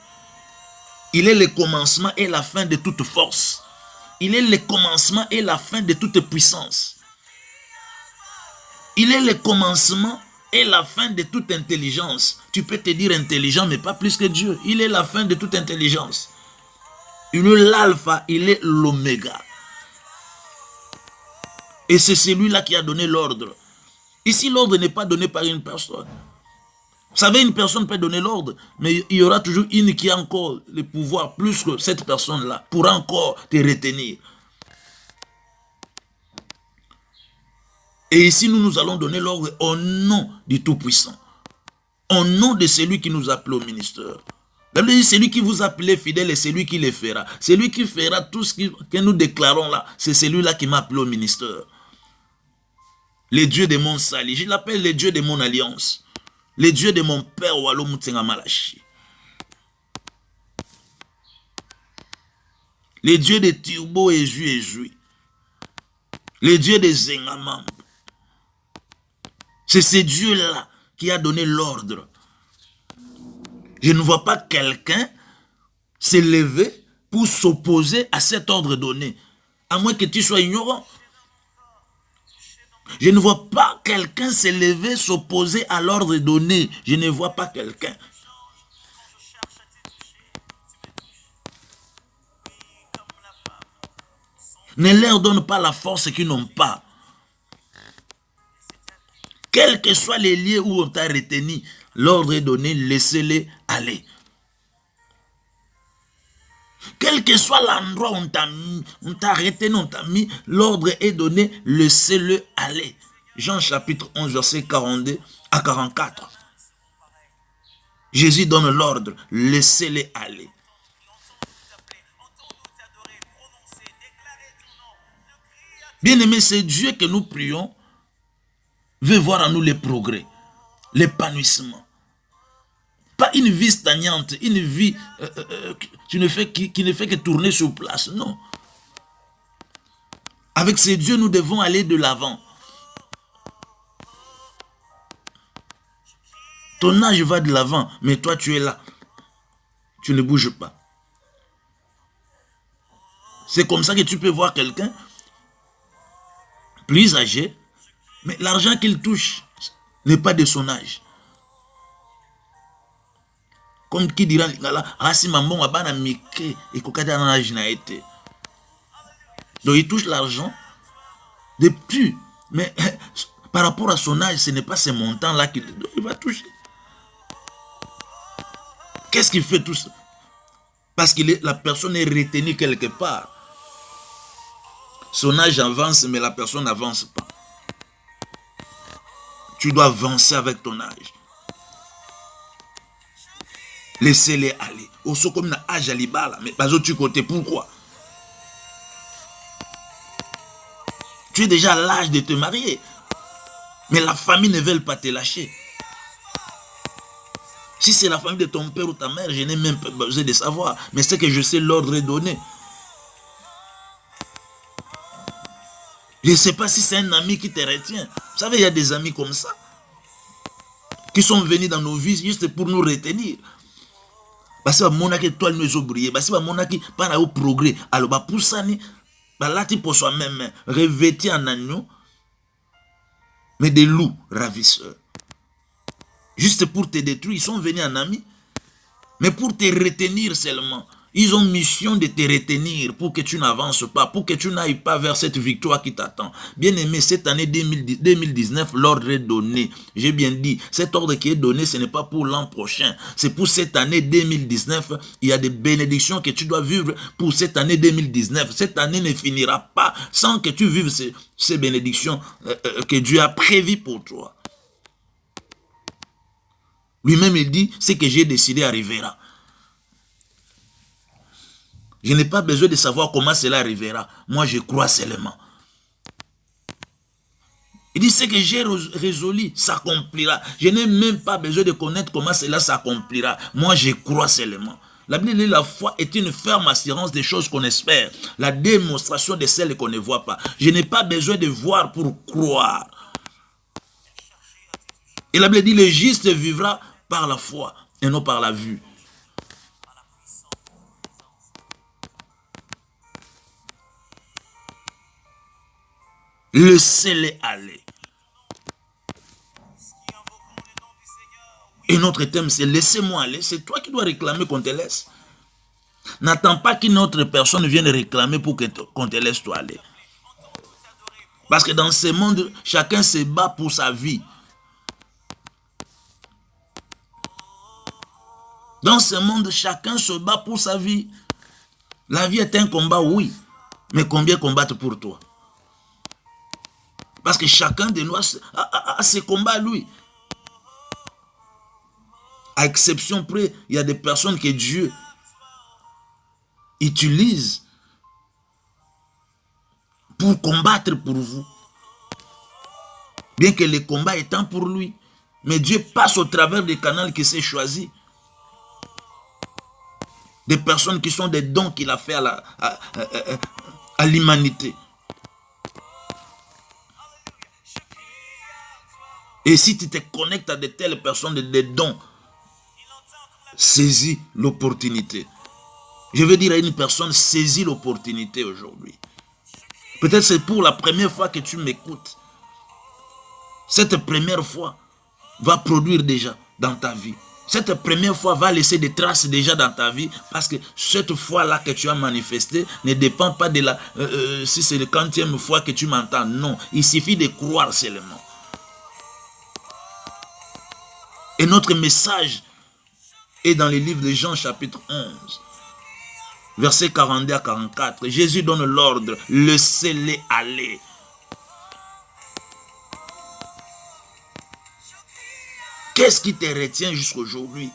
Il est le commencement et la fin de toute force. Il est le commencement et la fin de toute puissance. Il est le commencement et la fin de toute intelligence. Tu peux te dire intelligent, mais pas plus que Dieu. Il est la fin de toute intelligence. Il est l'alpha, il est l'oméga. Et c'est celui-là qui a donné l'ordre. Ici, l'ordre n'est pas donné par une personne. Vous savez, une personne peut donner l'ordre, mais il y aura toujours une qui a encore le pouvoir plus que cette personne-là pour encore te retenir. Et ici, nous allons donner l'ordre au nom du Tout-Puissant. Au nom de celui qui nous appelle au ministère. La Bible dit, c'est lui qui vous appelait fidèle et c'est lui qui les fera. C'est lui qui fera tout ce que nous déclarons là. C'est celui-là qui m'a appelé au ministère. Les dieux de mon salut. Je l'appelle les dieux de mon alliance. Les dieux de mon père Walo Moutenga Malachi. Les dieux de Turbo et Jui. Les dieux de Zengamam. C'est ce Dieu-là qui a donné l'ordre. Je ne vois pas quelqu'un s'élever pour s'opposer à cet ordre donné. À moins que tu sois ignorant. Je ne vois pas quelqu'un s'élever, s'opposer à l'ordre donné. Je ne vois pas quelqu'un. Ne leur donne pas la force qu'ils n'ont pas. Quels que soient les lieux où on t'a retenu, l'ordre est donné, laissez-les aller. Quel que soit l'endroit où on t'a retenu, on t'a mis, l'ordre est donné, laissez-le aller. Jean chapitre 11, verset 42 à 44. Jésus donne l'ordre, laissez-les aller. Bien-aimé, c'est Dieu que nous prions, veut voir en nous les progrès, l'épanouissement. Pas une vie stagnante, une vie qui ne fait que tourner sur place, non. Avec ces dieux, nous devons aller de l'avant. Ton âge va de l'avant, mais toi tu es là. Tu ne bouges pas. C'est comme ça que tu peux voir quelqu'un plus âgé, mais l'argent qu'il touche n'est pas de son âge. Comme qui dira, si maman a ban mike et kokada dans l'âge n'a été. Donc il touche l'argent de plus, mais par rapport à son âge, ce n'est pas ce montant-là qu'il va toucher. Qu'est-ce qu'il fait tout ça? Parce que la personne est retenue quelque part. Son âge avance, mais la personne n'avance pas. Tu dois avancer avec ton âge. Laissez-les aller. Au so comme na âge à l'ibala, mais pas autre côté. Pourquoi? Tu es déjà à l'âge de te marier, mais la famille ne veut pas te lâcher. Si c'est la famille de ton père ou ta mère, je n'ai même pas besoin de savoir. Mais c'est que je sais, l'ordre est donné. Je ne sais pas si c'est un ami qui te retient. Vous savez, il y a des amis comme ça, qui sont venus dans nos vies juste pour nous retenir. Parce que mon aki toi nous oublié, parce que mon aki pas au progrès. Alors bah pour ça ni, bah là tu pour soi-même revêtir en agneau, mais des loups ravisseurs. Juste pour te détruire, ils sont venus en amis, mais pour te retenir seulement. Ils ont mission de te retenir pour que tu n'avances pas, pour que tu n'ailles pas vers cette victoire qui t'attend. Bien aimé, cette année 2019, l'ordre est donné. J'ai bien dit, cet ordre qui est donné, ce n'est pas pour l'an prochain. C'est pour cette année 2019. Il y a des bénédictions que tu dois vivre pour cette année 2019. Cette année ne finira pas sans que tu vives ces bénédictions que Dieu a prévues pour toi. Lui-même, il dit, ce que j'ai décidé arrivera. Je n'ai pas besoin de savoir comment cela arrivera. Moi, je crois seulement. Il dit, ce que j'ai résolu s'accomplira. Je n'ai même pas besoin de connaître comment cela s'accomplira. Moi, je crois seulement. La Bible dit, la foi est une ferme assurance des choses qu'on espère. La démonstration de celles qu'on ne voit pas. Je n'ai pas besoin de voir pour croire. Et la Bible dit, le juste vivra par la foi et non par la vue. Laissez-les aller. Et notre thème, c'est laissez-moi aller. C'est toi qui dois réclamer qu'on te laisse. N'attends pas qu'une autre personne vienne réclamer pour qu'on te laisse toi aller. Parce que dans ce monde, chacun se bat pour sa vie. Dans ce monde, chacun se bat pour sa vie. La vie est un combat, oui. Mais combien combattent pour toi? Parce que chacun de nous a ses combats, lui. À exception près, il y a des personnes que Dieu utilise pour combattre pour vous. Bien que le combat étant pour lui. Mais Dieu passe au travers des canaux qu'il s'est choisi. Des personnes qui sont des dons qu'il a fait à l'humanité. Et si tu te connectes à de telles personnes, des dons, saisis l'opportunité. Je veux dire à une personne, saisis l'opportunité aujourd'hui. Peut-être c'est pour la première fois que tu m'écoutes. Cette première fois va produire déjà dans ta vie. Cette première fois va laisser des traces déjà dans ta vie, parce que cette fois-là que tu as manifesté ne dépend pas de la... si c'est la 40e fois que tu m'entends, non. Il suffit de croire seulement. Et notre message est dans le livre de Jean chapitre 11, versets 42 à 44. Jésus donne l'ordre, laissez-les aller. Qu'est-ce qui te retient jusqu'à aujourd'hui?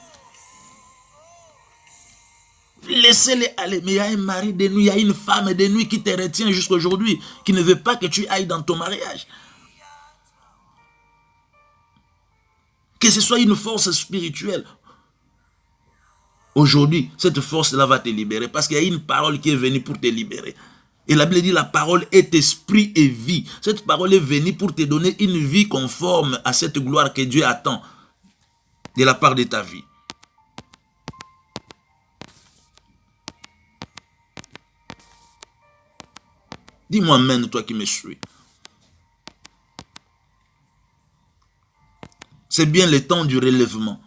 Laissez-les aller. Mais il y a un mari de nuit, il y a une femme de nuit qui te retient jusqu'à aujourd'hui, qui ne veut pas que tu ailles dans ton mariage. Que ce soit une force spirituelle. Aujourd'hui, cette force-là va te libérer, parce qu'il y a une parole qui est venue pour te libérer. Et la Bible dit, la parole est esprit et vie. Cette parole est venue pour te donner une vie conforme à cette gloire que Dieu attend de la part de ta vie. Dis-moi amen, toi qui me suis. C'est bien le temps du relèvement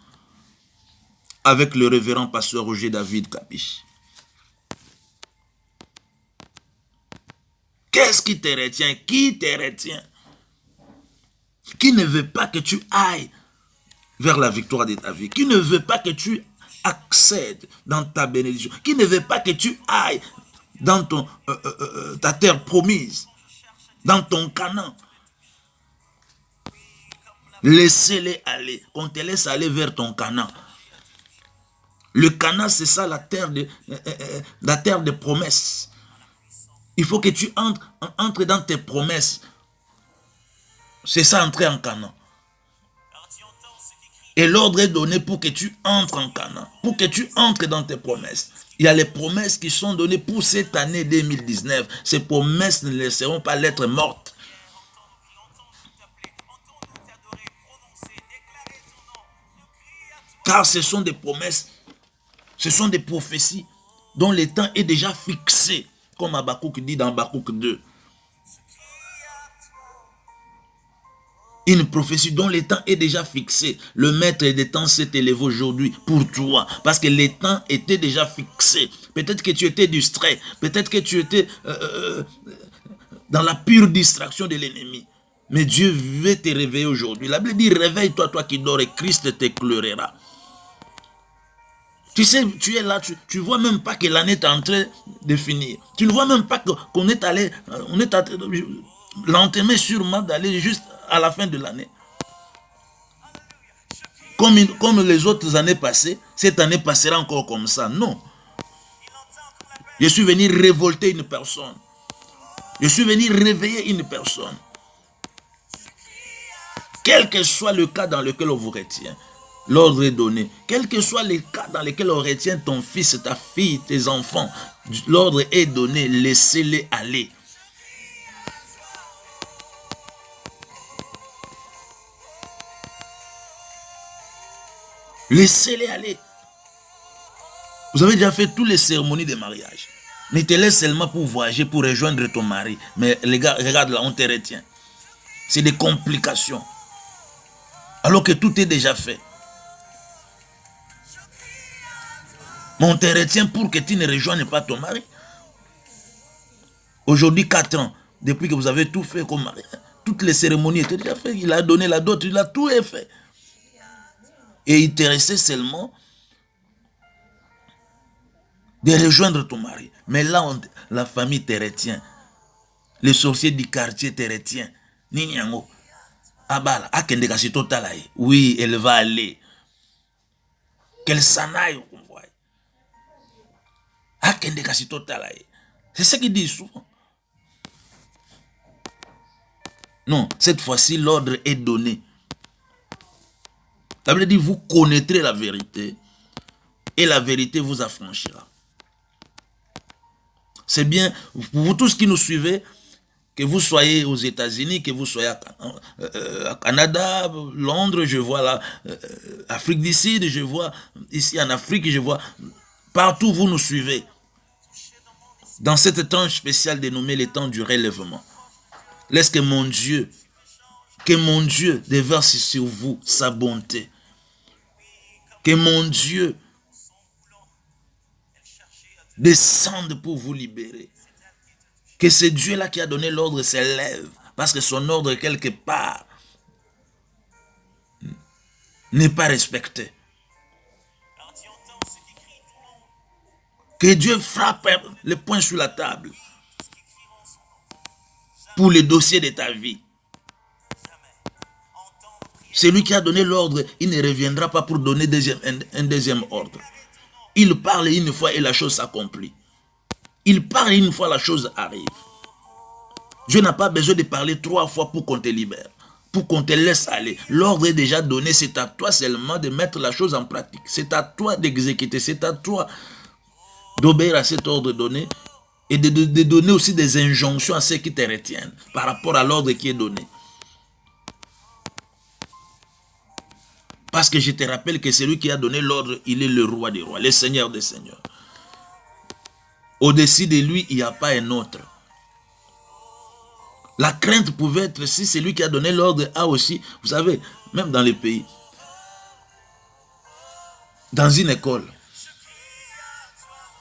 avec le révérend pasteur Roger David Kapish. Qu'est-ce qui te retient? Qui te retient? Qui ne veut pas que tu ailles vers la victoire de ta vie? Qui ne veut pas que tu accèdes dans ta bénédiction? Qui ne veut pas que tu ailles dans ta terre promise, dans ton Canaan? Laissez-les aller. Qu'on te laisse aller vers ton Canaan. Le Canaan, c'est ça, la terre de promesses. Il faut que tu entres dans tes promesses. C'est ça, entrer en Canaan. Et l'ordre est donné pour que tu entres en Canaan, pour que tu entres dans tes promesses. Il y a les promesses qui sont données pour cette année 2019. Ces promesses ne laisseront pas l'être morte. Car ce sont des promesses, ce sont des prophéties dont le temps est déjà fixé, comme Habakkuk dit dans Habakkuk 2. Une prophétie dont le temps est déjà fixé. Le maître des temps s'est élevé aujourd'hui pour toi. Parce que le temps était déjà fixé. Peut-être que tu étais distrait. Peut-être que tu étais dans la pure distraction de l'ennemi. Mais Dieu veut te réveiller aujourd'hui. La Bible dit, réveille-toi, toi qui dors, et Christ t'éclairera. Tu sais, tu es là, tu ne vois même pas que l'année est en train de finir. Tu ne vois même pas qu'on est allé, lentement sûrement d'aller juste à la fin de l'année. Comme les autres années passées, cette année passera encore comme ça. Non. Je suis venu révolter une personne. Je suis venu réveiller une personne. Quel que soit le cas dans lequel on vous retient, l'ordre est donné. Quel que soit le cas dans lequel on retient ton fils, ta fille, tes enfants, l'ordre est donné. Laissez-les aller. Laissez-les aller. Vous avez déjà fait toutes les cérémonies de mariage. Ne te laisse seulement pour voyager, pour rejoindre ton mari. Mais les gars, regarde là, on te retient. C'est des complications. Alors que tout est déjà fait. Mais on te retient pour que tu ne rejoignes pas ton mari. Aujourd'hui, 4 ans, depuis que vous avez tout fait comme mari, toutes les cérémonies étaient déjà faites. Il a donné la dot, il a tout fait. Et il te restait seulement de rejoindre ton mari. Mais là, la famille te retient. Les sorciers du quartier te retient. Ninyango. Abala, akendeka si totalaye. Oui, elle va aller. Qu'elle s'en aille au convoi. C'est ce qu'il dit souvent. Non, cette fois-ci, l'ordre est donné. Ça veut dire, vous connaîtrez la vérité et la vérité vous affranchira. C'est bien, pour vous tous qui nous suivez, que vous soyez aux États-Unis, que vous soyez à Canada, Londres, je vois là, Afrique du Sud, je vois ici en Afrique, je vois partout vous nous suivez. Dans cette tranche spéciale dénommée les temps du relèvement. Laisse que mon Dieu déverse sur vous sa bonté. Que mon Dieu descende pour vous libérer. Que ce Dieu-là qui a donné l'ordre s'élève. Parce que son ordre, quelque part, n'est pas respecté. Que Dieu frappe le poing sur la table pour le dossier de ta vie. Celui qui a donné l'ordre, il ne reviendra pas pour donner un deuxième ordre. Il parle une fois et la chose s'accomplit. Il parle une fois, la chose arrive. Dieu n'a pas besoin de parler 3 fois pour qu'on te libère, pour qu'on te laisse aller. L'ordre est déjà donné, c'est à toi seulement de mettre la chose en pratique. C'est à toi d'exécuter, c'est à toi d'obéir à cet ordre donné et de donner aussi des injonctions à ceux qui te retiennent par rapport à l'ordre qui est donné. Parce que je te rappelle que celui qui a donné l'ordre, il est le roi des rois, le seigneur des seigneurs. Au-dessus de lui, il n'y a pas un autre. La crainte pouvait être si celui qui a donné l'ordre a aussi, vous savez, même dans les pays, dans une école,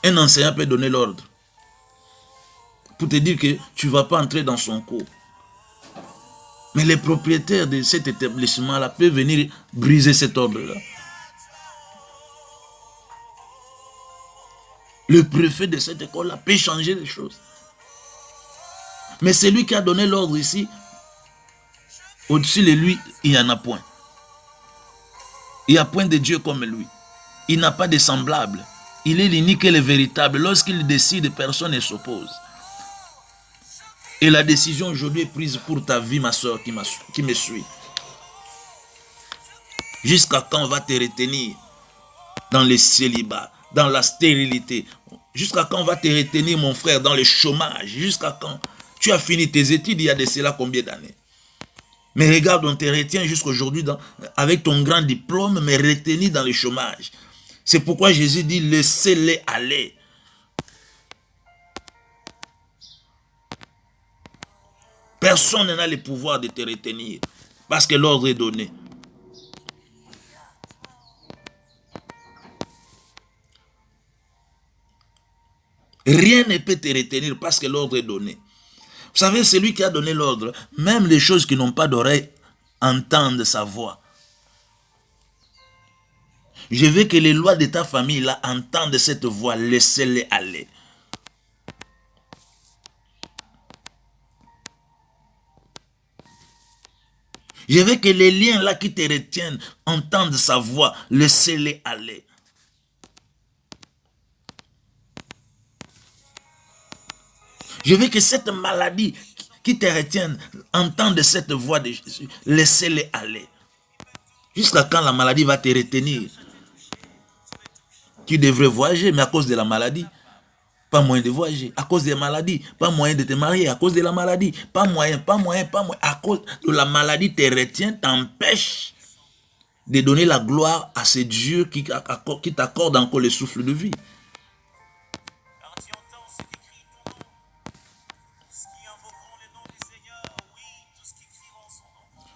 un enseignant peut donner l'ordre pour te dire que tu ne vas pas entrer dans son cours. Mais les propriétaires de cet établissement-là peuvent venir briser cet ordre-là. Le préfet de cette école-là peut changer les choses. Mais celui qui a donné l'ordre ici, au-dessus de lui, il n'y en a point. Il n'y a point de Dieu comme lui. Il n'a pas de semblable. Il est l'unique et le véritable. Lorsqu'il décide, personne ne s'oppose. Et la décision aujourd'hui est prise pour ta vie, ma soeur qui me suit. Jusqu'à quand on va te retenir dans le célibat, dans la stérilité? Jusqu'à quand on va te retenir, mon frère, dans le chômage? Jusqu'à quand? Tu as fini tes études il y a de cela combien d'années? Mais regarde, on te retient jusqu'aujourd'hui avec ton grand diplôme, mais retenu dans le chômage. C'est pourquoi Jésus dit, laissez-les aller. Personne n'a le pouvoir de te retenir parce que l'ordre est donné. Rien ne peut te retenir parce que l'ordre est donné. Vous savez, celui qui a donné l'ordre, même les choses qui n'ont pas d'oreille entendent sa voix. Je veux que les lois de ta famille là entendent cette voix, laissez-les aller. Je veux que les liens là qui te retiennent entendent sa voix, laissez-les aller. Je veux que cette maladie qui te retienne entende cette voix de Jésus, laissez-les aller. Jusqu'à quand la maladie va te retenir? Tu devrais voyager, mais à cause de la maladie, pas moyen de voyager. À cause de la maladie, pas moyen de te marier. À cause de la maladie, pas moyen. À cause de la maladie te retient, t'empêche de donner la gloire à ce Dieu qui t'accorde encore le souffle de vie.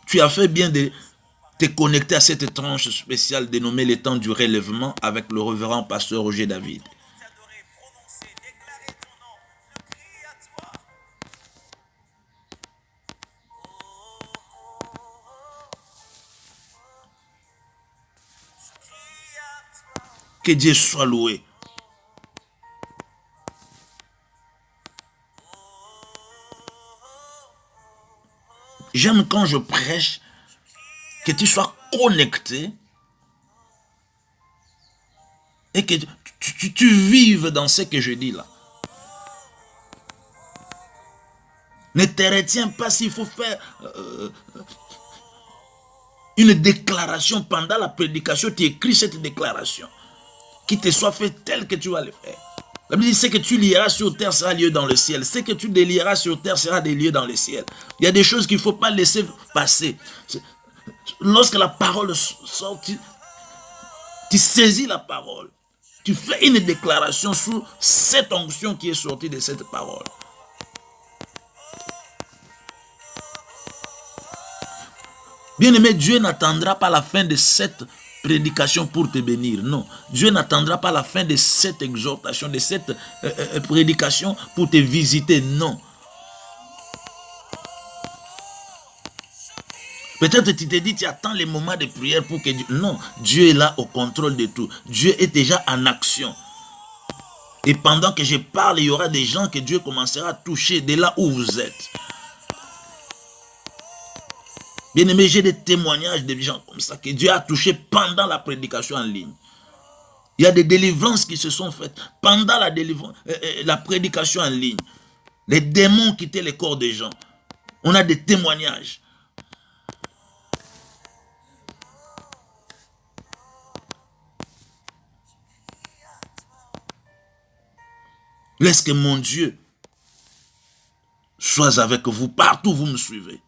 Tu as fait bien de te connecter à cette tranche spéciale dénommée les temps du relèvement avec le révérend pasteur Roger David. Que Dieu soit loué. J'aime quand je prêche que tu sois connecté et que tu vives dans ce que je dis là. Ne te retiens pas s'il faut faire une déclaration pendant la prédication. Tu écris cette déclaration. Qui te soit fait tel que tu vas le faire. La Bible dit, ce que tu lieras sur terre sera lieu dans le ciel. Ce que tu délieras sur terre sera des lieux dans le ciel. Il y a des choses qu'il ne faut pas laisser passer. Lorsque la parole sort, tu saisis la parole. Tu fais une déclaration sur cette onction qui est sortie de cette parole. Bien-aimé, Dieu n'attendra pas la fin de cette prédication pour te bénir. Non, Dieu n'attendra pas la fin de cette exhortation, de cette prédication pour te visiter. Non. Peut-être tu te dis, tu attends les moments de prière pour que Dieu... Non, Dieu est là au contrôle de tout. Dieu est déjà en action. Et pendant que je parle, il y aura des gens que Dieu commencera à toucher de là où vous êtes. Bien-aimé, j'ai des témoignages de gens comme ça que Dieu a touché pendant la prédication en ligne. Il y a des délivrances qui se sont faites pendant la prédication en ligne. Les démons quittaient les corps des gens. On a des témoignages. Laisse que mon Dieu soit avec vous partout où vous me suivez.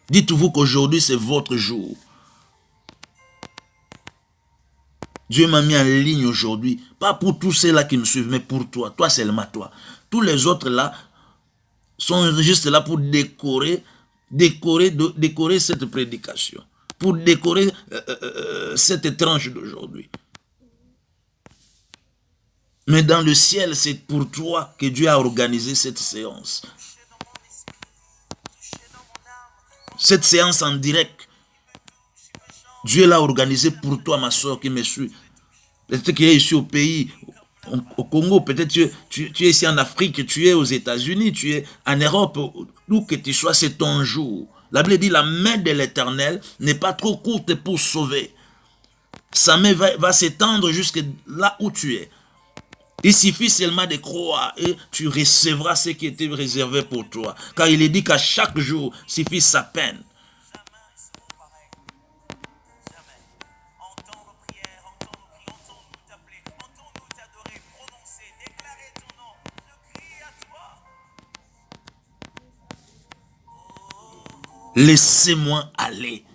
Dites-vous qu'aujourd'hui, c'est votre jour. Dieu m'a mis en ligne aujourd'hui. Pas pour tous ceux-là qui me suivent, mais pour toi. Toi seulement, toi. Tous les autres là sont juste là pour décorer cette prédication. Pour décorer cette tranche d'aujourd'hui. Mais dans le ciel, c'est pour toi que Dieu a organisé cette séance. Cette séance en direct, Dieu l'a organisée pour toi, ma soeur qui me suit. Peut-être qu'il est ici au pays, au Congo, peut-être tu es ici en Afrique, tu es aux États-Unis, tu es en Europe, où que tu sois, c'est ton jour. La Bible dit, la main de l'Éternel n'est pas trop courte pour sauver. Sa main va s'étendre jusque là où tu es. Il suffit seulement de croire et tu recevras ce qui était réservé pour toi. Car il est dit qu'à chaque jour suffit sa peine. Laissez-moi aller.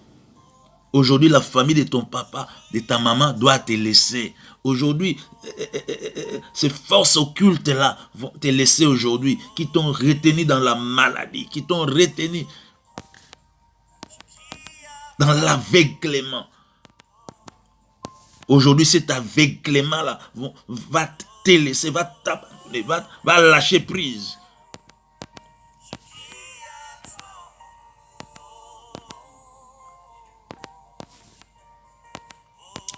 Aujourd'hui, la famille de ton papa, de ta maman doit te laisser. Aujourd'hui, ces forces occultes-là vont te laisser aujourd'hui, qui t'ont retenu dans la maladie, qui t'ont retenu dans l'aveuglement. Aujourd'hui, cet aveuglement-là va te laisser, va t'abandonner, va lâcher prise.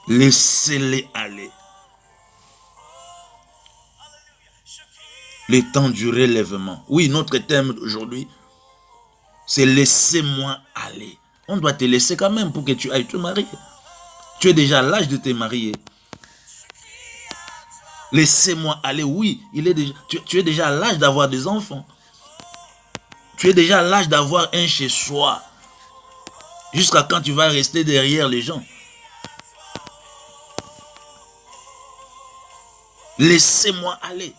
Laissez-les aller. Le temps du relèvement. Oui, notre thème d'aujourd'hui, c'est laissez-moi aller. On doit te laisser quand même pour que tu ailles te marier. Tu es déjà à l'âge de te marier. Laissez-moi aller. Oui, tu es déjà à l'âge d'avoir des enfants. Tu es déjà à l'âge d'avoir un chez soi. Jusqu'à quand tu vas rester derrière les gens. Laissez-moi aller.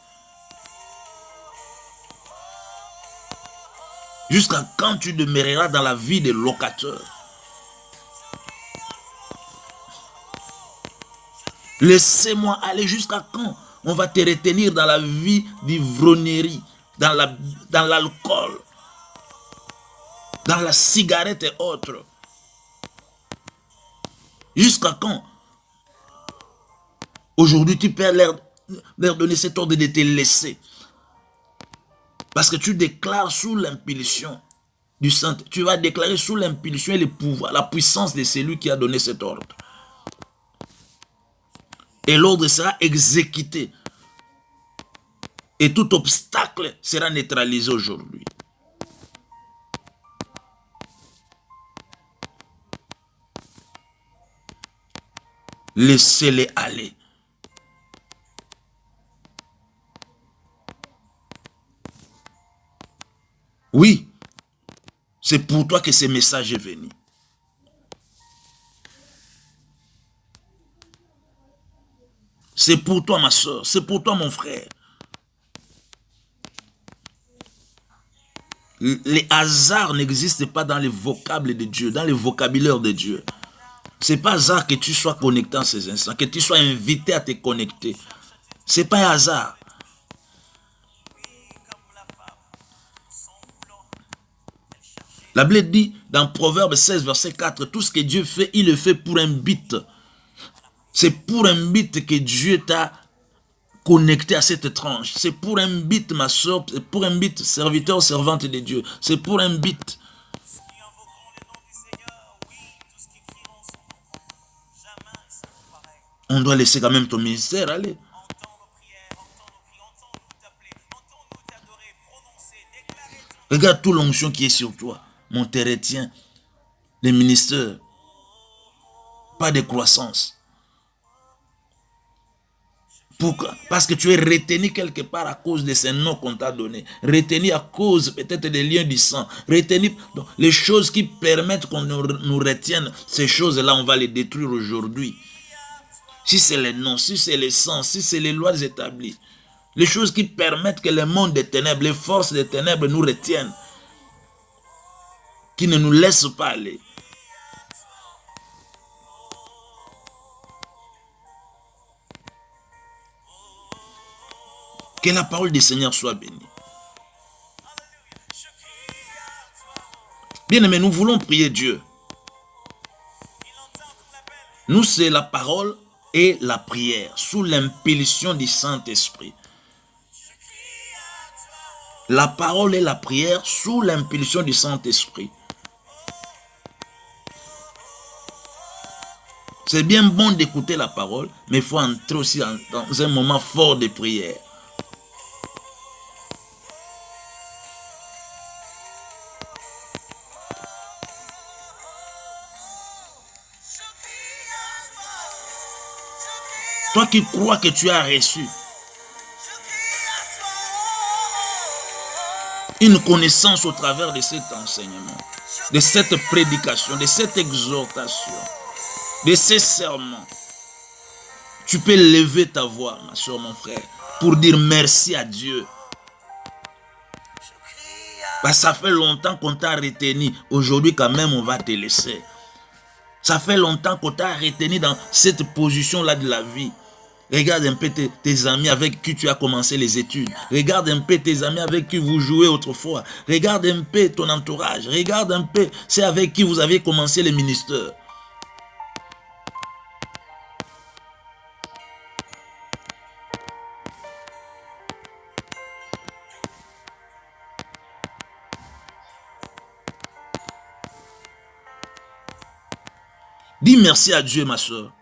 Jusqu'à quand tu demeureras dans la vie des locataires. Laissez-moi aller. Jusqu'à quand on va te retenir dans la vie d'ivrognerie, dans l'alcool, dans la cigarette et autres. Jusqu'à quand? Aujourd'hui, tu peux leur donner cet ordre de te laisser. Parce que tu déclares sous l'impulsion du Saint. Tu vas déclarer sous l'impulsion et le pouvoir, la puissance de celui qui a donné cet ordre. Et l'ordre sera exécuté. Et tout obstacle sera neutralisé aujourd'hui. Laissez-les aller. Oui, c'est pour toi que ce message est venu. C'est pour toi, ma soeur. C'est pour toi, mon frère. Les hasards n'existent pas dans les vocables de Dieu, dans les vocabulaires de Dieu. C'est pas hasard que tu sois connecté en ces instants, que tu sois invité à te connecter. C'est pas un hasard. La Bible dit dans Proverbe 16, verset 4, tout ce que Dieu fait, il le fait pour un but. C'est pour un but que Dieu t'a connecté à cette tranche. C'est pour un but, ma soeur, c'est pour un but, serviteur, servante de Dieu. C'est pour un but. On doit laisser quand même ton ministère aller. Regarde toute l'onction qui est sur toi. Mon terretien, les ministères. Pas de croissance. Pourquoi? Parce que tu es retenu quelque part à cause de ces noms qu'on t'a donné. Retenu à cause peut-être des liens du sang. Retenu, donc, les choses qui permettent qu'on nous retienne, ces choses-là, on va les détruire aujourd'hui. Si c'est les noms, si c'est les sangs, si c'est les lois établies. Les choses qui permettent que le monde des ténèbres, les forces des ténèbres nous retiennent. Qui ne nous laissent pas aller. Que la parole du Seigneur soit bénie. Bien-aimés, nous voulons prier Dieu. Nous, c'est la parole et la prière, sous l'impulsion du Saint-Esprit. La parole et la prière, sous l'impulsion du Saint-Esprit. C'est bien bon d'écouter la parole, mais il faut entrer aussi dans un moment fort de prière. Toi qui crois que tu as reçu une connaissance au travers de cet enseignement, de cette prédication, de cette exhortation, de ces sermons, tu peux lever ta voix, ma soeur, mon frère, pour dire merci à Dieu. Parce que ça fait longtemps qu'on t'a retenu. Aujourd'hui, quand même, on va te laisser. Ça fait longtemps qu'on t'a retenu dans cette position-là de la vie. Regarde un peu tes amis avec qui tu as commencé les études. Regarde un peu tes amis avec qui vous jouez autrefois. Regarde un peu ton entourage. Regarde un peu ceux avec qui vous avez commencé les ministères. Dis merci à Dieu, ma soeur.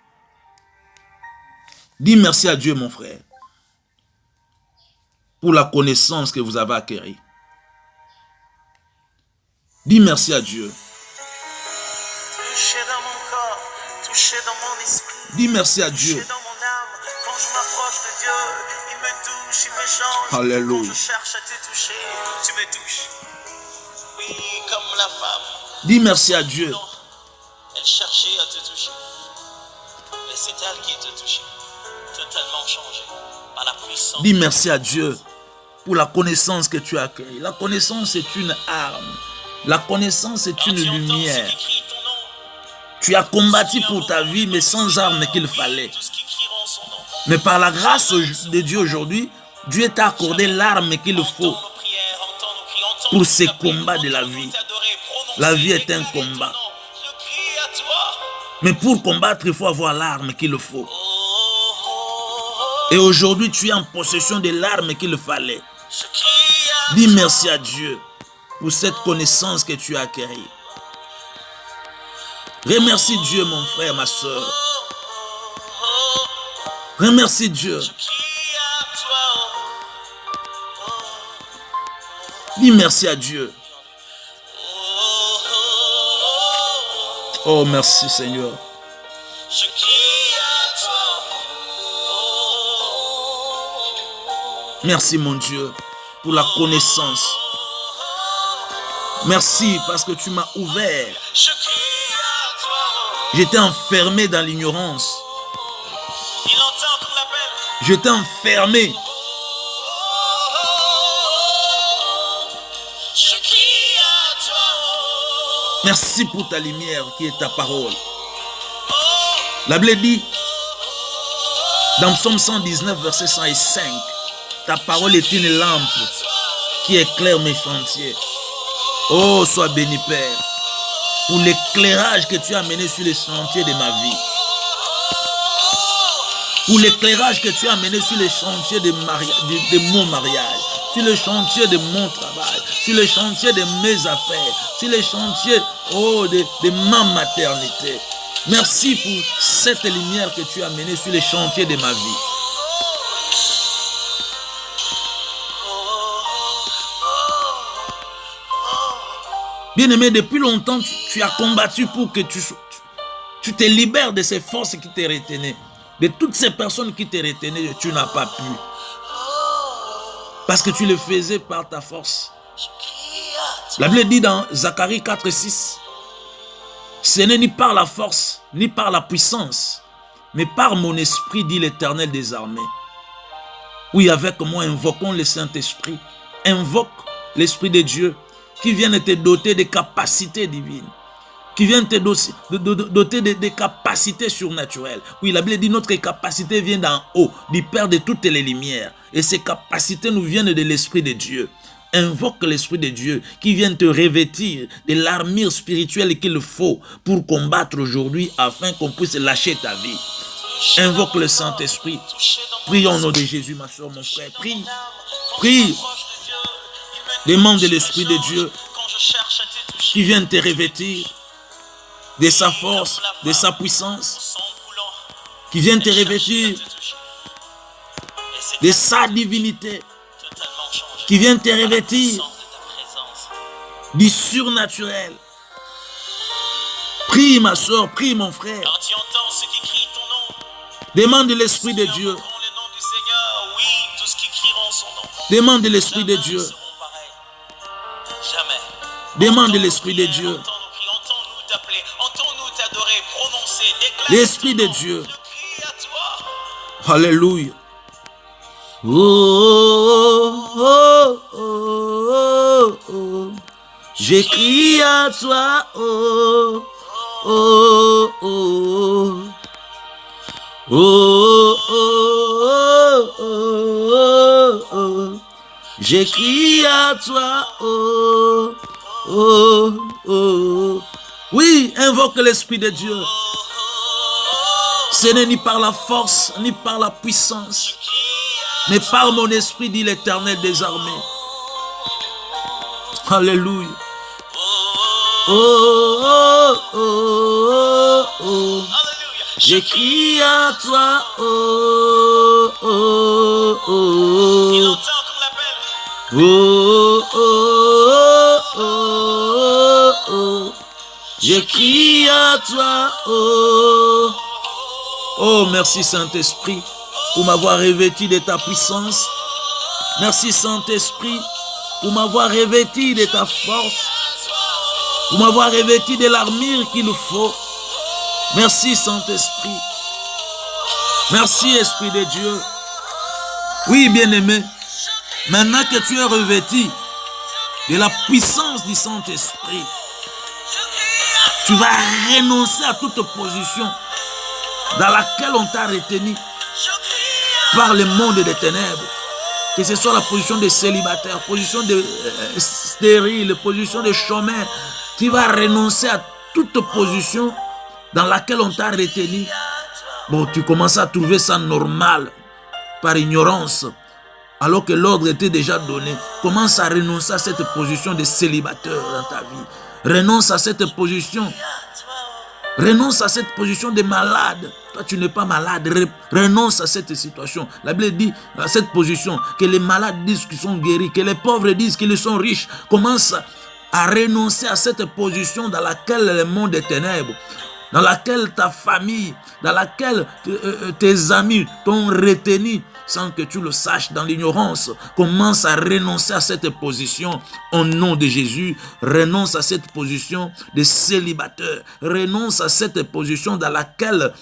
Dis merci à Dieu, mon frère, pour la connaissance que vous avez acquérie. Dis merci à Dieu. Touché dans mon corps, touché dans mon esprit. Dis merci à Dieu. Touché dans mon âme. Quand je m'approche de Dieu, il me touche, il me change. Alléluia. Quand je cherche à te toucher, tu me touches. Oui, comme la femme. Dis merci à Dieu. Non, elle cherchait à te toucher. Mais c'est elle qui te touchait. Totalement changé par la puissance. Dis merci à Dieu pour la connaissance que tu as acquérie. La connaissance est une arme. La connaissance est une lumière. Tu as combattu pour ta vie, mais sans armes qu'il fallait. Mais par la grâce de Dieu aujourd'hui, Dieu t'a accordé l'arme qu'il faut pour ces combats de la vie. La vie est un combat. Mais pour combattre, il faut avoir l'arme qu'il faut. Et aujourd'hui, tu es en possession de l'arme qu'il fallait. Dis merci à Dieu pour cette connaissance que tu as acquérie. Remercie Dieu, mon frère, ma soeur. Remercie Dieu. Dis merci à Dieu. Oh, merci Seigneur. Merci mon Dieu pour la connaissance. Merci parce que tu m'as ouvert. Je crie à toi. J'étais enfermé dans l'ignorance. Il entend comme l'appel. J'étais enfermé. Je crie à toi. Merci pour ta lumière qui est ta parole. La Bible dit dans Psaume 119, verset 105, ta parole est une lampe qui éclaire mes chantiers. Oh, sois béni, Père, pour l'éclairage que tu as amené sur les chantiers de ma vie. Pour l'éclairage que tu as amené sur les chantiers de mon mariage, sur le chantier de mon travail, sur le chantier de mes affaires, sur les chantiers de ma maternité. Merci pour cette lumière que tu as amenée sur les chantiers de ma vie. Bien-aimé, depuis longtemps, tu as combattu pour que tu te libères de ces forces qui te retenaient. De toutes ces personnes qui te retenaient, tu n'as pas pu. Parce que tu le faisais par ta force. La Bible dit dans Zacharie 4, 6, ce n'est ni par la force, ni par la puissance, mais par mon esprit, dit l'Éternel des armées. Oui, avec moi, invoquons le Saint-Esprit. Invoque l'Esprit de Dieu qui vient te doter de capacités divines, qui vient te doter de capacités surnaturelles. Oui, la Bible dit notre capacité vient d'en haut, du Père de toutes les lumières. Et ces capacités nous viennent de l'Esprit de Dieu. Invoque l'Esprit de Dieu qui vient te revêtir de l'armure spirituelle qu'il faut pour combattre aujourd'hui afin qu'on puisse lâcher ta vie. Invoque le Saint-Esprit. Prie au nom de Jésus, ma soeur, mon frère. Prie. Prie. Demande l'Esprit de Dieu qui vient te revêtir de sa force, de sa puissance, qui vient te revêtir de sa divinité, qui vient te revêtir du surnaturel. Prie ma soeur, prie mon frère. Demande l'Esprit de Dieu. Demande l'Esprit de Dieu. Demande l'Esprit de Dieu. L'Esprit de Dieu. Alléluia. Oh, oh, oh, oh, oh. J'écris à toi. Oh, oh, oh. Oh, oh, oh, oh, oh. J'écris à toi. Oh, oh, oh. Oui, invoque l'Esprit de Dieu. Ce n'est ni par la force, ni par la puissance, mais par mon esprit, dit l'Éternel des armées. Alléluia. Oh, oh, oh, oh. J'écris à toi. Oh, oh, oh. Oh, oh, oh, oh. J'écris à toi. Oh, oh, merci Saint-Esprit pour m'avoir revêtu de ta puissance. Merci Saint-Esprit pour m'avoir revêtu de ta force, pour m'avoir revêtu de l'armure qu'il faut. Merci Saint-Esprit. Merci Esprit de Dieu. Oui, bien-aimé, maintenant que tu es revêtu de la puissance du Saint-Esprit, tu vas renoncer à toute position dans laquelle on t'a retenu par le monde des ténèbres, que ce soit la position de célibataire, position de stérile, position de chômeur. Tu vas renoncer à toute position dans laquelle on t'a retenu. Bon, tu commences à trouver ça normal par ignorance, alors que l'ordre était déjà donné. Commence à renoncer à cette position de célibataire dans ta vie. Renonce à cette position. Renonce à cette position de malade. Toi, tu n'es pas malade. Renonce à cette situation. La Bible dit à cette position que les malades disent qu'ils sont guéris, que les pauvres disent qu'ils sont riches. Commence à renoncer à cette position dans laquelle le monde est ténèbres, dans laquelle ta famille, dans laquelle tes amis t'ont retenu sans que tu le saches dans l'ignorance. Commence à renoncer à cette position au nom de Jésus. Renonce à cette position de célibataire. Renonce à cette position dans laquelle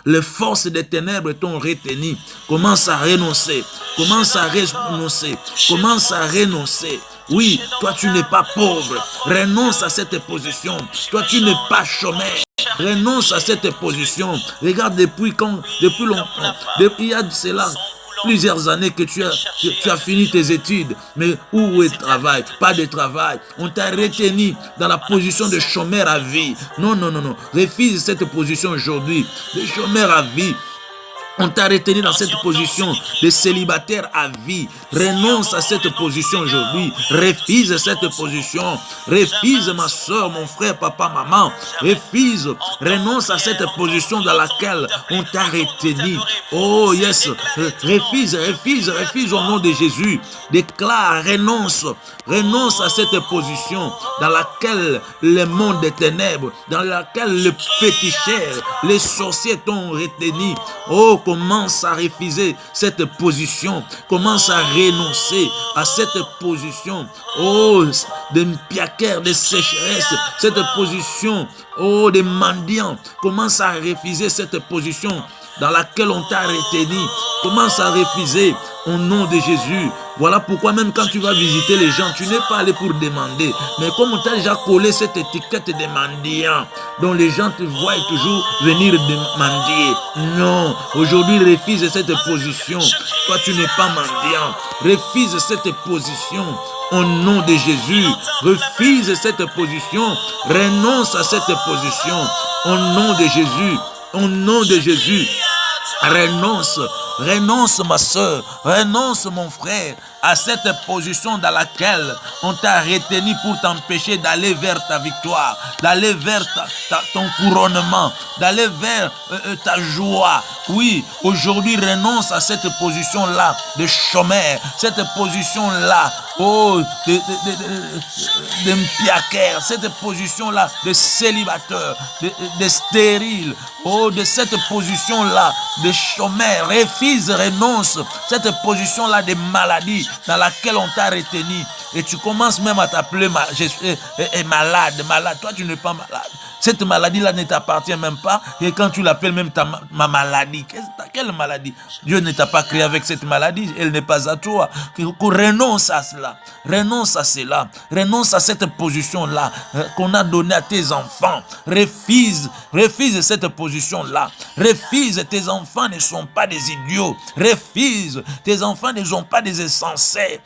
les forces des ténèbres t'ont retenu. Commence à renoncer. Commence à renoncer. Commence à renoncer. Oui, toi tu n'es pas pauvre. Renonce à cette position. Toi tu n'es pas chômeur. Renonce à cette position. Regarde depuis longtemps. Il y a de cela plusieurs années que tu as fini tes études. Mais où est le travail? Pas de travail. On t'a retenu dans la position de chômeur à vie. Non, non, non, non. Refuse cette position aujourd'hui. De chômeur à vie. On t'a retenu dans cette position de célibataire à vie. Renonce à cette position aujourd'hui. Refuse cette position. Refuse, ma soeur, mon frère, papa, maman. Refuse. Renonce à cette position dans laquelle on t'a retenu. Oh, yes. Refuse au nom de Jésus. Déclare, renonce. Renonce à cette position dans laquelle le monde des ténèbres, dans laquelle le féticheur, les sorciers t'ont retenu. Oh, commence à refuser cette position. Commence à renoncer à cette position. Oh, de piaqueurs, de sécheresse. Cette position, oh, de mendiants. Commence à refuser cette position dans laquelle on t'a retenu. Commence à refuser au nom de Jésus. Voilà pourquoi même quand tu vas visiter les gens, tu n'es pas allé pour demander. Mais comme on t'a déjà collé cette étiquette de mendiant, dont les gens te voient toujours venir demander. Non, aujourd'hui refuse cette position. Toi tu n'es pas mendiant. Refuse cette position. Au nom de Jésus, refuse cette position. Renonce à cette position. Au nom de Jésus. Au nom de Jésus. Renonce, renonce ma soeur, renonce mon frère à cette position dans laquelle on t'a retenu pour t'empêcher d'aller vers ta victoire, d'aller vers ton couronnement, d'aller vers ta joie. Oui, aujourd'hui renonce à cette position-là de chômeur, cette position-là, oh, de piaqueur, cette position-là de célibataire, de stérile, oh, de cette position-là de chômeur. Refuse, renonce cette position-là de maladie dans laquelle on t'a retenu. Et tu commences même à t'appeler malade. Toi, tu n'es pas malade. Cette maladie-là ne t'appartient même pas. Et quand tu l'appelles même ma maladie, quelle maladie? Dieu ne t'a pas créé avec cette maladie. Elle n'est pas à toi. Renonce à cela. Renonce à cela. Renonce à cette position-là qu'on a donnée à tes enfants. Refuse cette position-là. Refuse. Tes enfants ne sont pas des idiots. Refuse. Tes enfants ne sont pas des insensés.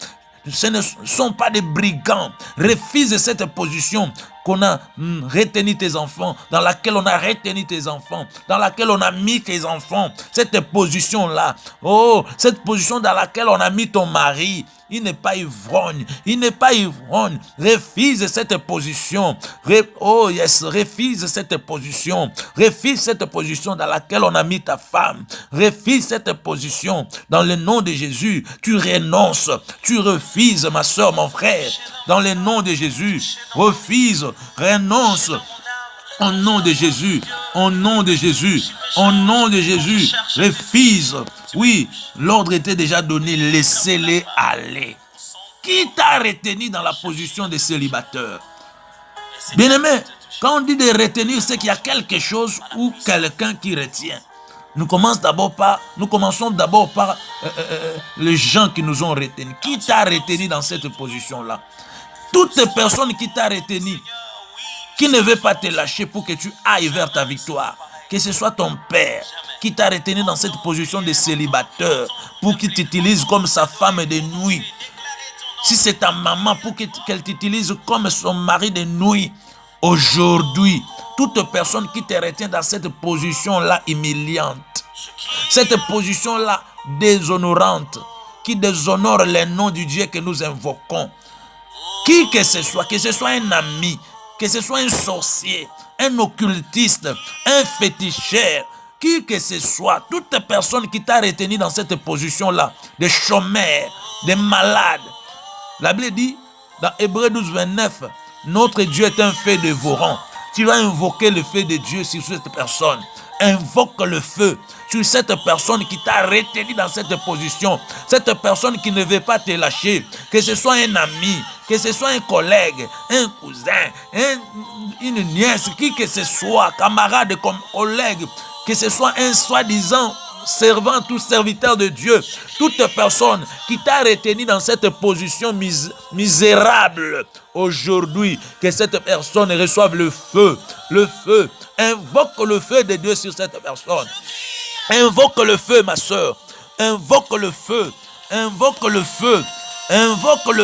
Ce ne sont pas des brigands. Refuse cette position qu'on a retenu tes enfants, dans laquelle on a retenu tes enfants, dans laquelle on a mis tes enfants. Cette position-là, oh, cette position dans laquelle on a mis ton mari. Il n'est pas ivrogne. Il n'est pas ivrogne. Refuse cette position. Oh yes, refuse cette position. Refuse cette position dans laquelle on a mis ta femme. Refuse cette position. Dans le nom de Jésus, tu renonces. Tu refuses, ma soeur, mon frère. Dans le nom de Jésus, refuse, renonce. Au nom de Jésus, au nom de Jésus, au nom de Jésus, refuse. Oui, l'ordre était déjà donné, laissez-les aller. Qui t'a retenu dans la position de célibataire? Bien-aimé, quand on dit de retenir, c'est qu'il y a quelque chose ou quelqu'un qui retient. Nous commençons d'abord par les gens qui nous ont retenus. Qui t'a retenu dans cette position-là? Toutes les personnes qui t'ont retenu, qui ne veut pas te lâcher pour que tu ailles vers ta victoire. Que ce soit ton père qui t'a retenu dans cette position de célibataire pour qu'il t'utilise comme sa femme de nuit. Si c'est ta maman, pour qu'elle t'utilise comme son mari de nuit. Aujourd'hui, toute personne qui te retient dans cette position-là humiliante, cette position-là déshonorante, qui déshonore le nom du Dieu que nous invoquons, qui que ce soit un ami, que ce soit un sorcier, un occultiste, un féticheur, qui que ce soit, toute personne qui t'a retenu dans cette position-là, de chômeur, de malade. La Bible dit, dans Hébreux 12, 29, notre Dieu est un feu dévorant. Tu vas invoquer le feu de Dieu sur cette personne. Invoque le feu sur cette personne qui t'a retenu dans cette position. Cette personne qui ne veut pas te lâcher. Que ce soit un ami, que ce soit un collègue, un cousin, une nièce, qui que ce soit, camarade, collègue, que ce soit un soi-disant servant ou serviteur de Dieu, toute personne qui t'a retenu dans cette position misérable, aujourd'hui, que cette personne reçoive le feu, invoque le feu de Dieu sur cette personne, invoque le feu, ma soeur, invoque le feu, invoque le feu, invoque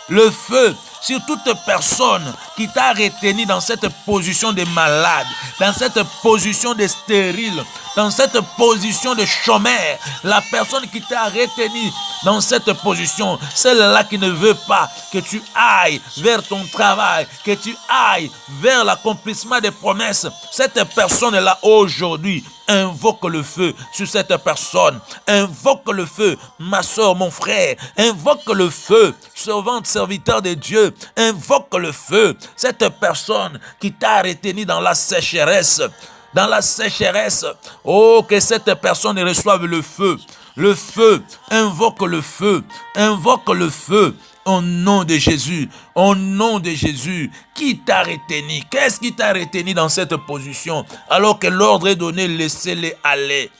le feu sur toute personne qui t'a retenu dans cette position de malade, dans cette position de stérile, dans cette position de chômeur. La personne qui t'a retenu dans cette position, celle-là qui ne veut pas que tu ailles vers ton travail, que tu ailles vers l'accomplissement des promesses. Cette personne-là aujourd'hui, invoque le feu sur cette personne. Invoque le feu, ma soeur, mon frère. Invoque le feu, servante, serviteur de Dieu. Invoque le feu. Cette personne qui t'a retenu dans la sécheresse. Dans la sécheresse. Oh, que cette personne reçoive le feu. Le feu. Invoque le feu. Invoque le feu. Au nom de Jésus, au nom de Jésus, qui t'a retenu? Qu'est-ce qui t'a retenu dans cette position? Alors que l'ordre est donné, laissez-les aller.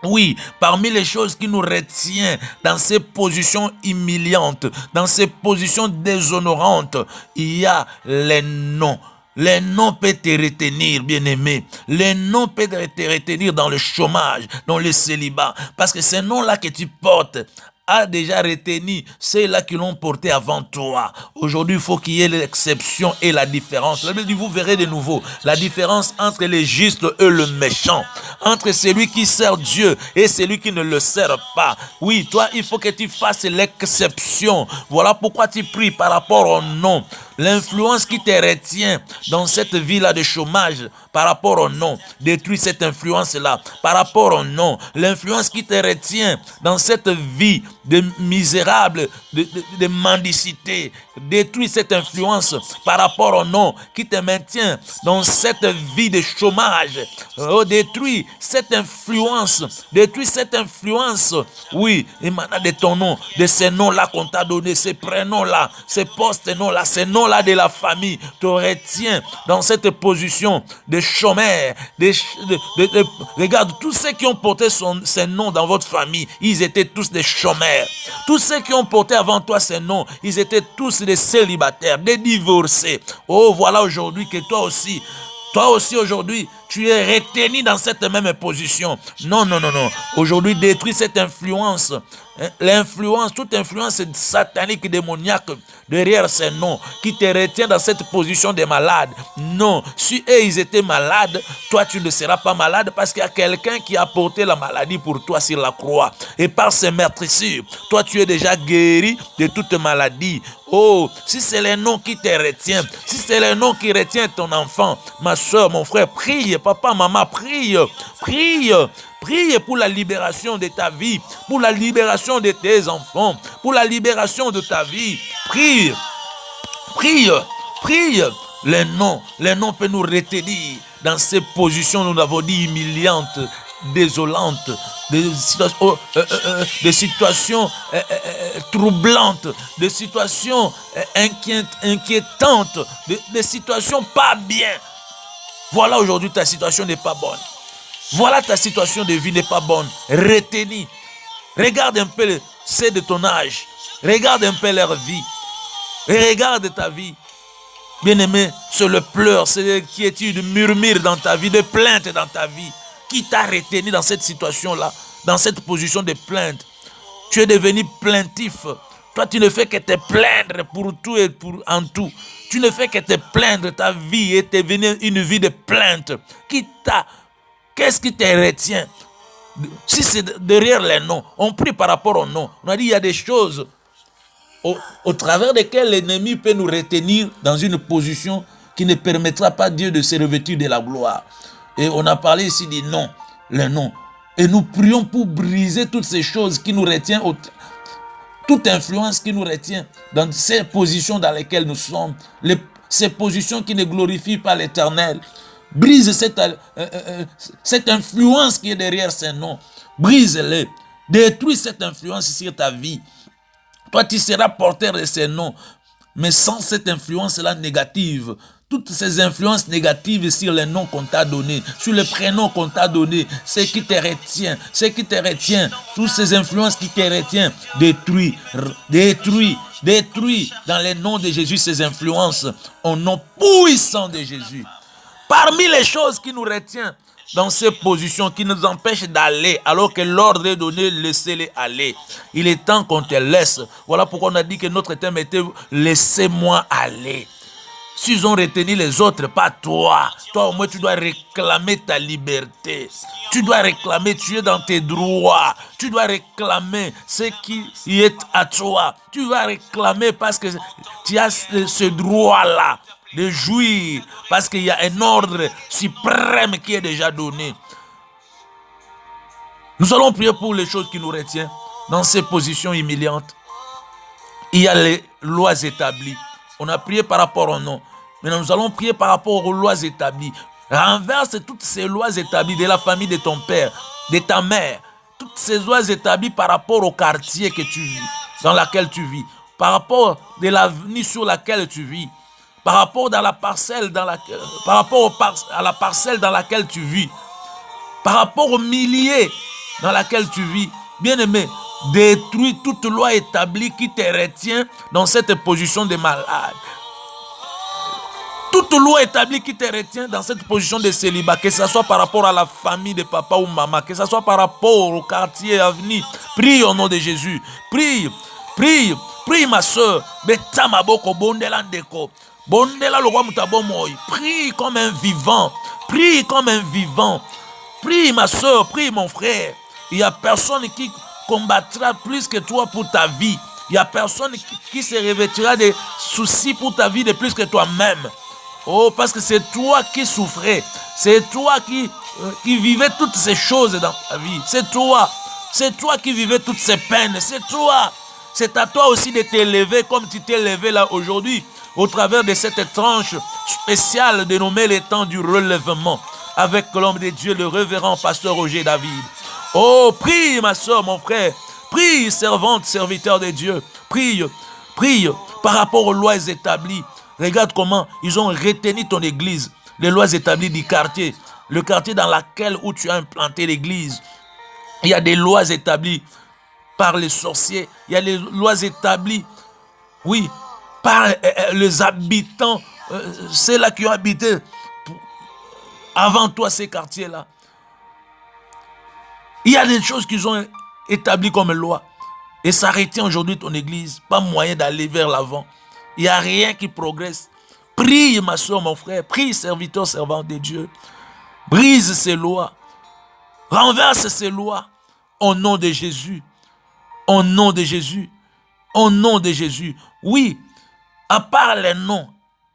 Oui, parmi les choses qui nous retiennent dans ces positions humiliantes, dans ces positions déshonorantes, il y a les noms. Les noms peuvent te retenir, bien-aimé. Les noms peuvent te retenir dans le chômage, dans le célibat. Parce que ces noms-là que tu portes a déjà retenu ceux-là qui l'ont porté avant toi. Aujourd'hui, il faut qu'il y ait l'exception et la différence. La Bible dit, vous verrez de nouveau la différence entre les justes et le méchant, entre celui qui sert Dieu et celui qui ne le sert pas. Oui, toi, il faut que tu fasses l'exception. Voilà pourquoi tu pries par rapport au nom. L'influence qui te retient dans cette vie-là de chômage, par rapport au nom, détruis cette influence-là. Par rapport au nom, l'influence qui te retient dans cette vie de misérable, de mendicité, détruis cette influence par rapport au nom qui te maintient dans cette vie de chômage. Oh, détruis cette influence, oui, émanant de ton nom, de ces noms-là qu'on t'a donné, ces prénoms-là, ces postes-noms-là, ces noms-là de la famille, te retient dans cette position de chômeur. Regarde, tous ceux qui ont porté ces noms dans votre famille, ils étaient tous des chômeurs. Tous ceux qui ont porté avant toi ces noms, ils étaient tous des célibataires, des divorcés. Oh, voilà aujourd'hui que toi aussi aujourd'hui, tu es retenu dans cette même position. Non. Aujourd'hui, détruis cette influence. L'influence, toute influence satanique et démoniaque derrière ces noms qui te retient dans cette position de malade. Non, si eux ils étaient malades, toi tu ne seras pas malade parce qu'il y a quelqu'un qui a porté la maladie pour toi sur la croix. Et par ses meurtrissures, toi tu es déjà guéri de toute maladie. Oh, si c'est les noms qui te retiennent, si c'est les noms qui retiennent ton enfant, ma soeur, mon frère, prie, papa, maman, prie. Prie pour la libération de ta vie, pour la libération de tes enfants, pour la libération de ta vie. Prie. Les noms peuvent nous retenir dans ces positions, nous l'avons dit, humiliantes, désolantes, des situations troublantes, des situations inquiétantes, des situations pas bien. Voilà, aujourd'hui, ta situation n'est pas bonne. Voilà, ta situation de vie n'est pas bonne. Retenez. Regarde un peu ceux de ton âge. Regarde un peu leur vie. Et regarde ta vie. Bien-aimé, c'est le pleur, c'est l'inquiétude, murmure dans ta vie, de plainte dans ta vie. Qui t'a retenu dans cette situation-là, dans cette position de plainte? Tu es devenu plaintif. Toi, tu ne fais que te plaindre pour tout et en tout. Tu ne fais que te plaindre. Ta vie est devenue une vie de plainte. Qu'est-ce qui te retient? Si c'est derrière les noms, on prie par rapport aux noms. On a dit il y a des choses au travers desquelles l'ennemi peut nous retenir dans une position qui ne permettra pas à Dieu de se revêtir de la gloire. Et on a parlé ici des noms, les noms. Et nous prions pour briser toutes ces choses qui nous retiennent, toute influence qui nous retient dans ces positions dans lesquelles nous sommes, ces positions qui ne glorifient pas l'Éternel. Brise cette influence qui est derrière ces noms. Brise-les. Détruis cette influence sur ta vie. Toi, tu seras porteur de ces noms. Mais sans cette influence-là négative, toutes ces influences négatives sur les noms qu'on t'a donnés, sur les prénoms qu'on t'a donnés, ce qui te retient, toutes ces influences qui te retiennent, détruis dans les noms de Jésus ces influences au nom puissant de Jésus. Parmi les choses qui nous retiennent dans ces positions, qui nous empêchent d'aller, alors que l'ordre est donné, laissez-les aller. Il est temps qu'on te laisse. Voilà pourquoi on a dit que notre thème était « Laissez-moi aller ». S'ils ont retenu les autres, pas toi. Toi, au moins, tu dois réclamer ta liberté. Tu dois réclamer, tu es dans tes droits. Tu dois réclamer ce qui est à toi. Tu dois réclamer parce que tu as ce droit-là de jouir, parce qu'il y a un ordre suprême qui est déjà donné. Nous allons prier pour les choses qui nous retiennent dans ces positions humiliantes. Il y a les lois établies. On a prié par rapport au nom. Maintenant, nous allons prier par rapport aux lois établies. Renverse toutes ces lois établies de la famille de ton père, de ta mère. Toutes ces lois établies par rapport au quartier que tu vis, dans lequel tu vis. Par rapport de l'avenue sur laquelle tu vis. Par rapport à la parcelle dans laquelle tu vis. Par rapport au millier dans lequel tu vis. Bien-aimé, détruis toute loi établie qui te retient dans cette position de malade. Toute loi établie qui te retient dans cette position de célibat, que ce soit par rapport à la famille de papa ou maman, que ce soit par rapport au quartier avenir, prie au nom de Jésus. Prie ma soeur. Prie comme un vivant. Prie comme un vivant. Prie ma soeur, prie mon frère. Il n'y a personne qui combattra plus que toi pour ta vie. Il n'y a personne qui se revêtira des soucis pour ta vie de plus que toi-même. Oh, parce que c'est toi qui souffrais. C'est toi qui vivais toutes ces choses dans ta vie. C'est toi qui vivais toutes ces peines. C'est toi. C'est à toi aussi de t'élever comme tu t'es levé là aujourd'hui, au travers de cette tranche spéciale dénommée les temps du relèvement, avec l'homme de Dieu, le révérend pasteur Roger David. Oh, prie ma soeur, mon frère. Prie, servante, serviteur de Dieu. Prie par rapport aux lois établies. Regarde comment ils ont retenu ton église, les lois établies du quartier, le quartier dans lequel où tu as implanté l'église. Il y a des lois établies par les sorciers, il y a des lois établies, oui, par les habitants, ceux-là qui ont habité avant toi ces quartiers-là. Il y a des choses qu'ils ont établies comme loi. Et ça retient aujourd'hui ton église. Pas moyen d'aller vers l'avant. Il n'y a rien qui progresse. Prie ma soeur, mon frère. Prie serviteur, servant de Dieu. Brise ces lois. Renverse ces lois. Au nom de Jésus. Au nom de Jésus. Au nom de Jésus. Oui, à part les noms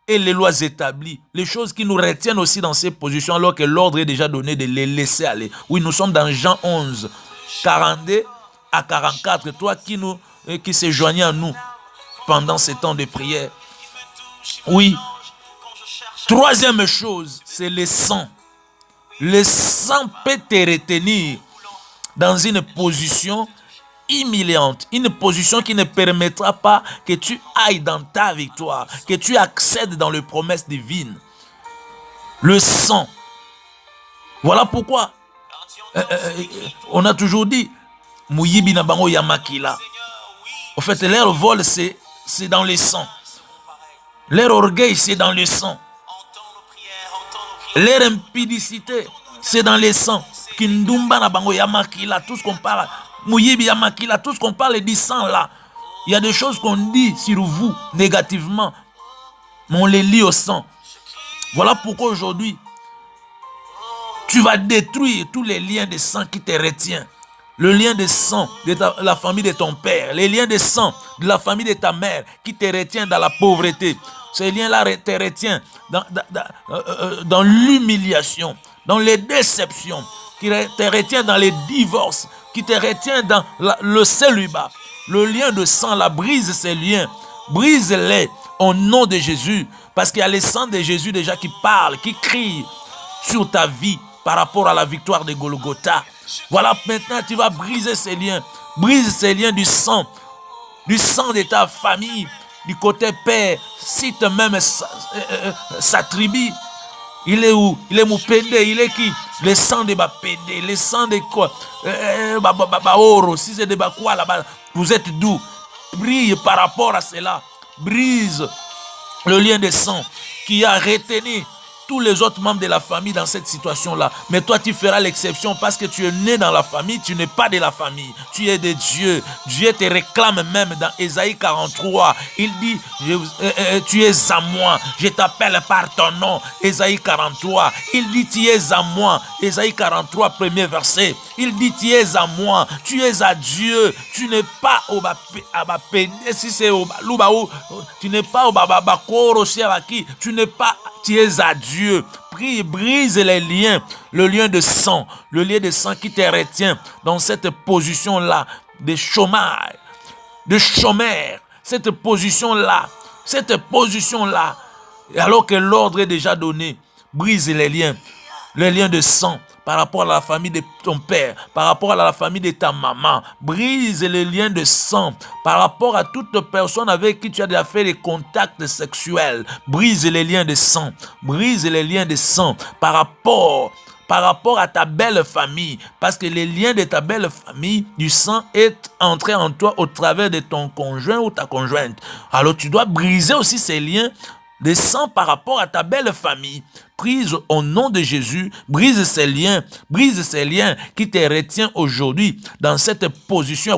et les lois établies, les choses qui nous retiennent aussi dans ces positions alors que l'ordre est déjà donné de les laisser aller. Oui, nous sommes dans Jean 11, 42 à 44. Toi qui s'est joigné à nous pendant ces temps de prière. Oui. Troisième chose, c'est le sang. Le sang peut te retenir dans une position humiliante, une position qui ne permettra pas que tu ailles dans ta victoire, que tu accèdes dans les promesses divines. Le sang. Voilà pourquoi on a toujours dit Mouyibi na bango yamakila. En fait, leur vol, c'est dans le sang. Leur orgueil, c'est dans le sang. Leur impudicité, c'est dans le sang. Kindumba na bango yamakila, tout ce qu'on parle. Mouyibi yamakila, tout ce qu'on parle du sang là. Il y a des choses qu'on dit sur vous négativement, mais on les lit au sang. Voilà pourquoi aujourd'hui, tu vas détruire tous les liens de sang qui te retiennent. Le lien de sang de la famille de ton père, les liens de sang de la famille de ta mère qui te retient dans la pauvreté. Ces liens-là te retiennent dans l'humiliation, dans les déceptions, qui te retient dans les divorces, qui te retient dans le célibat. Le lien de sang, la brise ces liens, brise-les au nom de Jésus, parce qu'il y a le sang de Jésus déjà qui parle, qui crie, sur ta vie par rapport à la victoire de Golgotha. Voilà, maintenant tu vas briser ces liens. Brise ces liens du sang de ta famille, du côté père. Cite même sa tribu. Il est où? Il est Moupende. Il est qui? Le sang de Bapende. Le sang de quoi? Baoro. Si c'est de Bakwa là-bas. Vous êtes d'où? Prie par rapport à cela. Brise le lien de sang qui a retenu tous les autres membres de la famille dans cette situation-là. Mais toi, tu feras l'exception parce que tu es né dans la famille, tu n'es pas de la famille. Tu es de Dieu. Dieu te réclame même dans Ésaïe 43. Il dit, tu es à moi, je t'appelle par ton nom. Ésaïe 43. Il dit, tu es à moi. Ésaïe 43, premier verset. Il dit, tu es à moi, tu es à Dieu. Tu n'es pas au Bapende, si c'est au Lubaou, tu n'es pas au Babakoro, tu n'es pas, tu es à Dieu. Prie, brise les liens, le lien de sang qui te retient dans cette position-là de chômage, de chômeur, cette position-là, alors que l'ordre est déjà donné. Brise les liens de sang par rapport à la famille de ton père, par rapport à la famille de ta maman. Brise les liens de sang par rapport à toute personne avec qui tu as déjà fait des contacts sexuels. Brise les liens de sang. Brise les liens de sang par rapport à ta belle famille. Parce que les liens de ta belle famille, du sang est entré en toi au travers de ton conjoint ou ta conjointe. Alors tu dois briser aussi ces liens de sang par rapport à ta belle famille. Prise au nom de Jésus, brise ces liens qui te retiennent aujourd'hui dans cette position.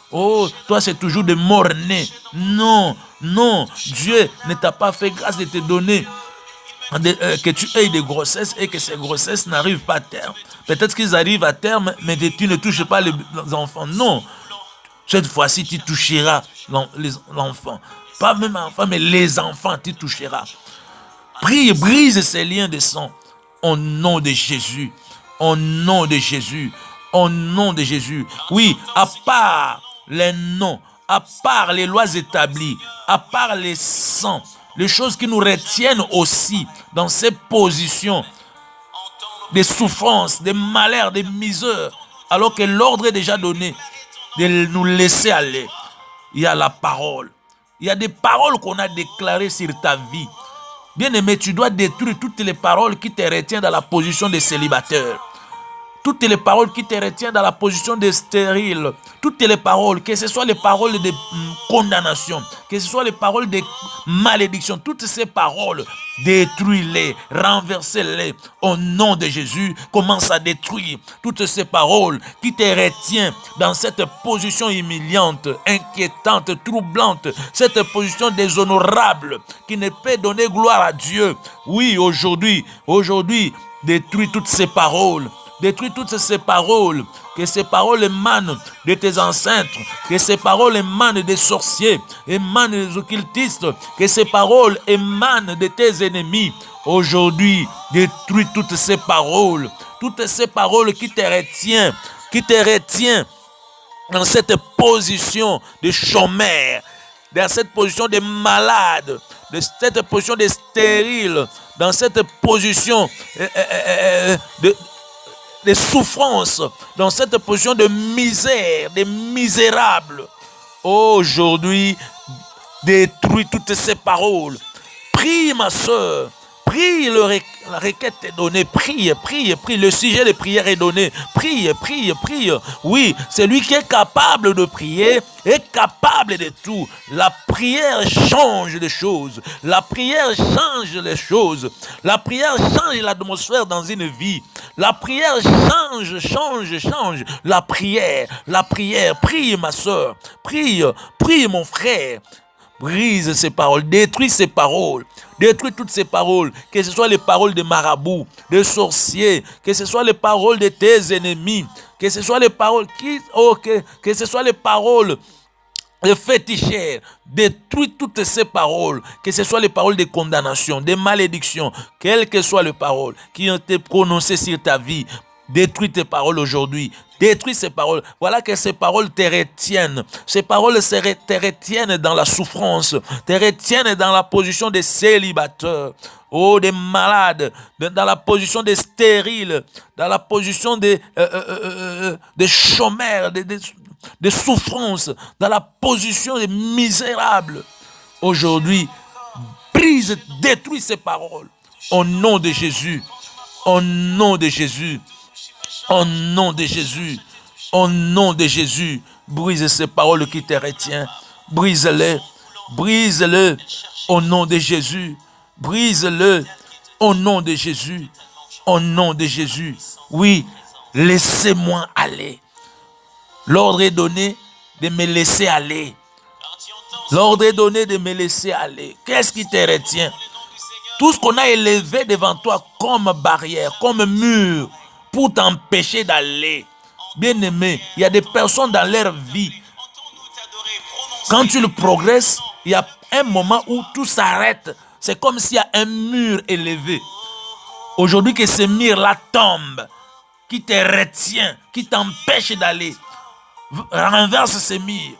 Oh, toi c'est toujours de mort-né. Non, Dieu ne t'a pas fait grâce de te donner que tu aies des grossesses et que ces grossesses n'arrivent pas à terme. Peut-être qu'ils arrivent à terme, mais tu ne touches pas les enfants. Non, cette fois-ci tu toucheras l'enfant. Pas même l'enfant, mais les enfants, tu toucheras. Prie, brise ces liens de sang. Au nom de Jésus. Au nom de Jésus. Au nom de Jésus. Oui, à part les noms, à part les lois établies, à part les sangs, les choses qui nous retiennent aussi dans ces positions, des souffrances, des malheurs, des misères, alors que l'ordre est déjà donné de nous laisser aller. Il y a la parole. Il y a des paroles qu'on a déclarées sur ta vie. Bien-aimé, tu dois détruire toutes les paroles qui te retiennent dans la position de célibataire. Toutes les paroles qui te retiennent dans la position de stérile. Toutes les paroles, que ce soit les paroles de condamnation, que ce soit les paroles de malédiction, toutes ces paroles, détruis-les, renversez-les. Au nom de Jésus, commence à détruire toutes ces paroles qui te retiennent dans cette position humiliante, inquiétante, troublante, cette position déshonorable qui ne peut donner gloire à Dieu. Oui, aujourd'hui, détruis toutes ces paroles. Détruis toutes ces paroles, que ces paroles émanent de tes ancêtres, que ces paroles émanent des sorciers, émanent des occultistes, que ces paroles émanent de tes ennemis. Aujourd'hui, détruis toutes ces paroles qui te retiennent dans cette position de chômeur, dans cette position de malade, de cette position de stérile, dans cette position de souffrance, dans cette position de misère, de misérable. Aujourd'hui, détruis toutes ces paroles. Prie, ma soeur. Prie, la requête est donnée. Prie. Le sujet de prière est donné. Prie. Oui, celui qui est capable de prier est capable de tout. La prière change les choses. La prière change les choses. La prière change l'atmosphère dans une vie. La prière change. La prière. Prie, ma soeur. Prie, mon frère. Brise ces paroles, détruis ces paroles, détruis toutes ces paroles, que ce soit les paroles des marabouts, des sorciers, que ce soit les paroles de tes ennemis, que ce soit les paroles que ce soit les paroles de féticheurs. Détruis toutes ces paroles, que ce soit les paroles de condamnation, de malédiction, quelles que soient les paroles qui ont été prononcées sur ta vie. Détruis tes paroles aujourd'hui. Détruis ces paroles. Voilà que ces paroles te retiennent. Ces paroles te retiennent dans la souffrance, te retiennent dans la position des célibataires, oh, des malades, dans la position des stériles, dans la position des chômeurs, des souffrances, dans la position des misérables. Aujourd'hui, brise, détruis ces paroles. Au nom de Jésus. Au nom de Jésus. Au nom de Jésus, au nom de Jésus, brise ces paroles qui te retiennent. Brise-les, brise-le au nom de Jésus. Brise-le au nom de Jésus. Au nom de Jésus. Oui, laissez-moi aller. L'ordre est donné de me laisser aller. L'ordre est donné de me laisser aller. Qu'est-ce qui te retient? Tout ce qu'on a élevé devant toi comme barrière, comme mur, pour t'empêcher d'aller. Bien-aimé, il y a des personnes dans leur vie. Quand tu le progresses, il y a un moment où tout s'arrête. C'est comme s'il y a un mur élevé. Aujourd'hui que ce mur-là tombe, qui te retient, qui t'empêche d'aller. Renverse ces murs.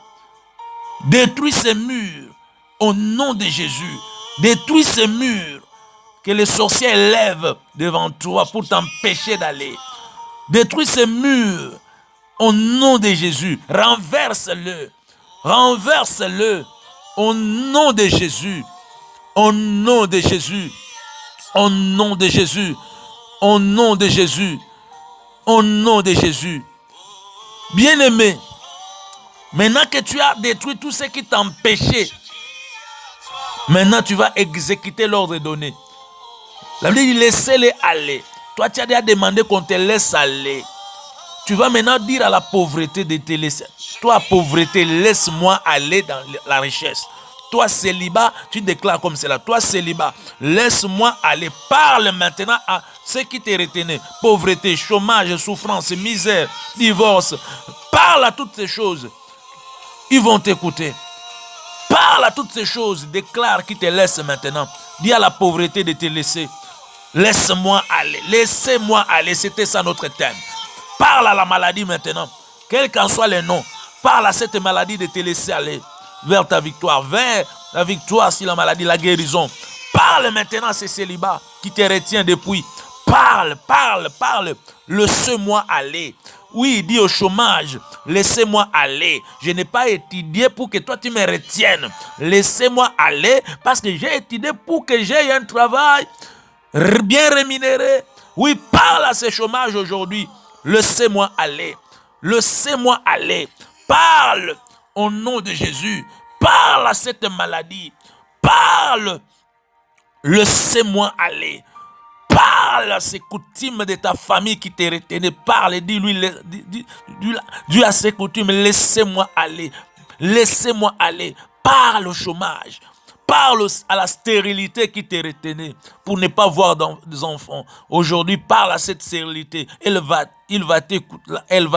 Détruis ces murs au nom de Jésus. Détruis ces murs que les sorciers élèvent devant toi pour t'empêcher d'aller. Détruis ces murs au nom de Jésus. Renverse-le. Renverse-le au nom de Jésus. Au nom de Jésus. Au nom de Jésus. Au nom de Jésus. Au nom de Jésus. Bien-aimé, maintenant que tu as détruit tout ce qui t'empêchait, maintenant tu vas exécuter l'ordre donné. La Bible dit laissez-les aller. Toi, tu as déjà demandé qu'on te laisse aller. Tu vas maintenant dire à la pauvreté de te laisser. Toi, pauvreté, laisse-moi aller dans la richesse. Toi, célibat, tu déclares comme cela. Toi, célibat, laisse-moi aller. Parle maintenant à ceux qui te retenaient. Pauvreté, chômage, souffrance, misère, divorce. Parle à toutes ces choses. Ils vont t'écouter. Parle à toutes ces choses. Déclare qu'ils te laissent maintenant. Dis à la pauvreté de te laisser. Laisse-moi aller. Laissez-moi aller. C'était ça notre thème. Parle à la maladie maintenant. Quel qu'en soit le nom. Parle à cette maladie de te laisser aller vers ta victoire. Vers la victoire sur la maladie, la guérison. Parle maintenant à ces célibats qui te retiennent depuis. Parle, parle, parle. Laissez-moi aller. Oui, dis au chômage, laissez-moi aller. Je n'ai pas étudié pour que toi tu me retiennes. Laissez-moi aller parce que j'ai étudié pour que j'aie un travail bien rémunéré. Oui, parle à ce chômage aujourd'hui. Laissez-moi aller. Laissez-moi aller. Parle au nom de Jésus. Parle à cette maladie. Parle. Laissez-moi aller. Parle à ces coutumes de ta famille qui te retenaient. Parle, dis à ces coutumes, laissez-moi aller. Laissez-moi aller. Parle au chômage. Parle à la stérilité qui te retenait pour ne pas voir des enfants. Aujourd'hui, parle à cette stérilité. Elle va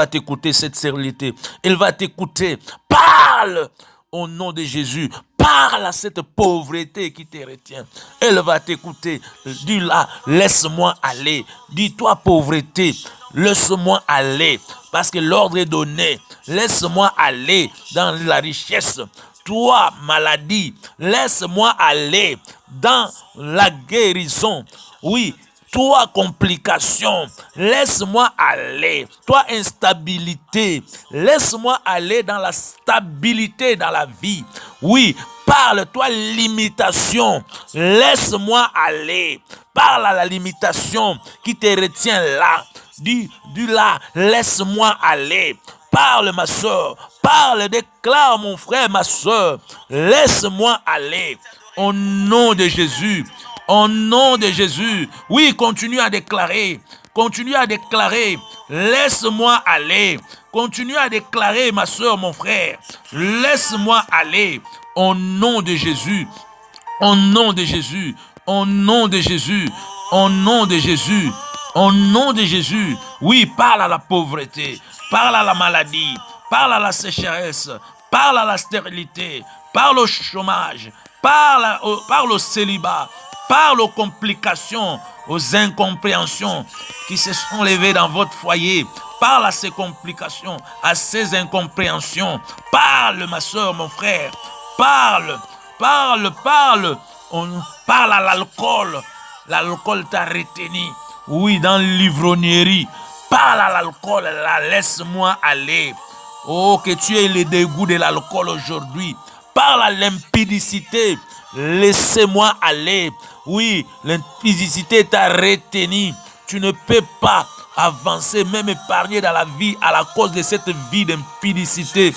t'écouter, cette stérilité. Elle va t'écouter. Parle au nom de Jésus. Parle à cette pauvreté qui te retient. Elle va t'écouter. Dis-la, laisse-moi aller. Dis-toi, pauvreté, laisse-moi aller. Parce que l'ordre est donné. Laisse-moi aller dans la richesse. Toi, maladie, laisse-moi aller dans la guérison. Oui, toi, complication, laisse-moi aller. Toi, instabilité, laisse-moi aller dans la stabilité dans la vie. Oui, parle, toi, limitation, laisse-moi aller. Parle à la limitation qui te retient là. Dis là, laisse-moi aller. Parle, ma soeur. Parle, déclare, mon frère, ma soeur. Laisse-moi aller. Au nom de Jésus. Au nom de Jésus. Oui, continue à déclarer. Continue à déclarer. Laisse-moi aller. Continue à déclarer, ma soeur, mon frère. Laisse-moi aller. Au nom de Jésus. Au nom de Jésus. Au nom de Jésus. Au nom de Jésus. Au nom de Jésus. Oui, parle à la pauvreté. Parle à la maladie. Parle à la sécheresse. Parle à la stérilité. Parle au chômage. Parle au célibat. Parle aux complications, aux incompréhensions qui se sont levées dans votre foyer. Parle à ces complications, à ces incompréhensions. Parle, ma soeur, mon frère. Parle, parle, parle. On parle à l'alcool. L'alcool t'a retenu. Oui, dans l'ivrognerie. Parle à l'alcool, laisse-moi aller. Oh, que tu aies le dégoût de l'alcool aujourd'hui. Parle à l'impudicité. Laissez-moi aller. Oui, l'impudicité t'a retenu. Tu ne peux pas avancer, même épargner dans la vie à la cause de cette vie d'impudicité,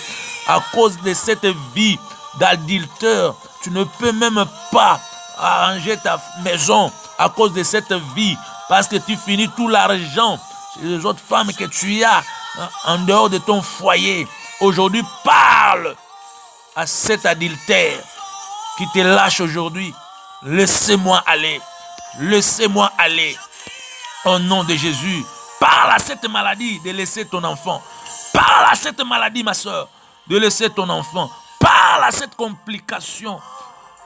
à cause de cette vie d'adultère. Tu ne peux même pas arranger ta maison à cause de cette vie, parce que tu finis tout l'argent chez les autres femmes que tu as en dehors de ton foyer. Aujourd'hui, parle à cet adultère qui te lâche aujourd'hui. Laissez-moi aller. Laissez-moi aller. Au nom de Jésus, parle à cette maladie de laisser ton enfant. Parle à cette maladie, ma soeur, de laisser ton enfant. Parle à cette complication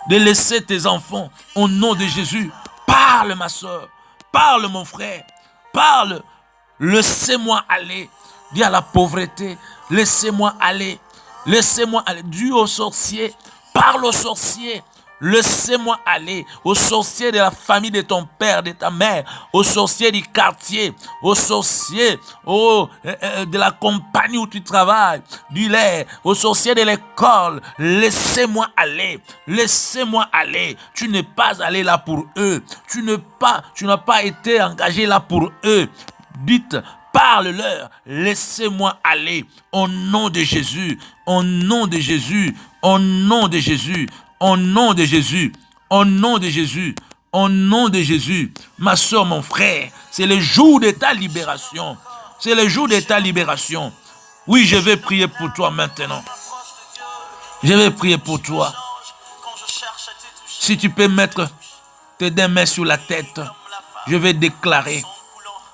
de laisser tes enfants. Au nom de Jésus, parle, ma soeur. Parle, mon frère. Parle. Laissez-moi aller. Dis à la pauvreté, laissez-moi aller. Laissez-moi aller. Dis aux sorciers, parle aux sorciers. Laissez-moi aller aux sorciers de la famille de ton père, de ta mère, aux sorciers du quartier, aux sorciers de la compagnie où tu travailles, du lait, aux sorciers de l'école. Laissez-moi aller, laissez-moi aller. Tu n'es pas allé là pour eux. Tu n'as pas été engagé là pour eux. Dites, parle-leur, laissez-moi aller. Au nom de Jésus, au nom de Jésus, au nom de Jésus. Au nom de Jésus, au nom de Jésus, au nom de Jésus, ma soeur, mon frère, c'est le jour de ta libération. C'est le jour de ta libération. Oui, je vais prier pour toi maintenant. Je vais prier pour toi. Si tu peux mettre tes deux mains sur la tête, je vais déclarer.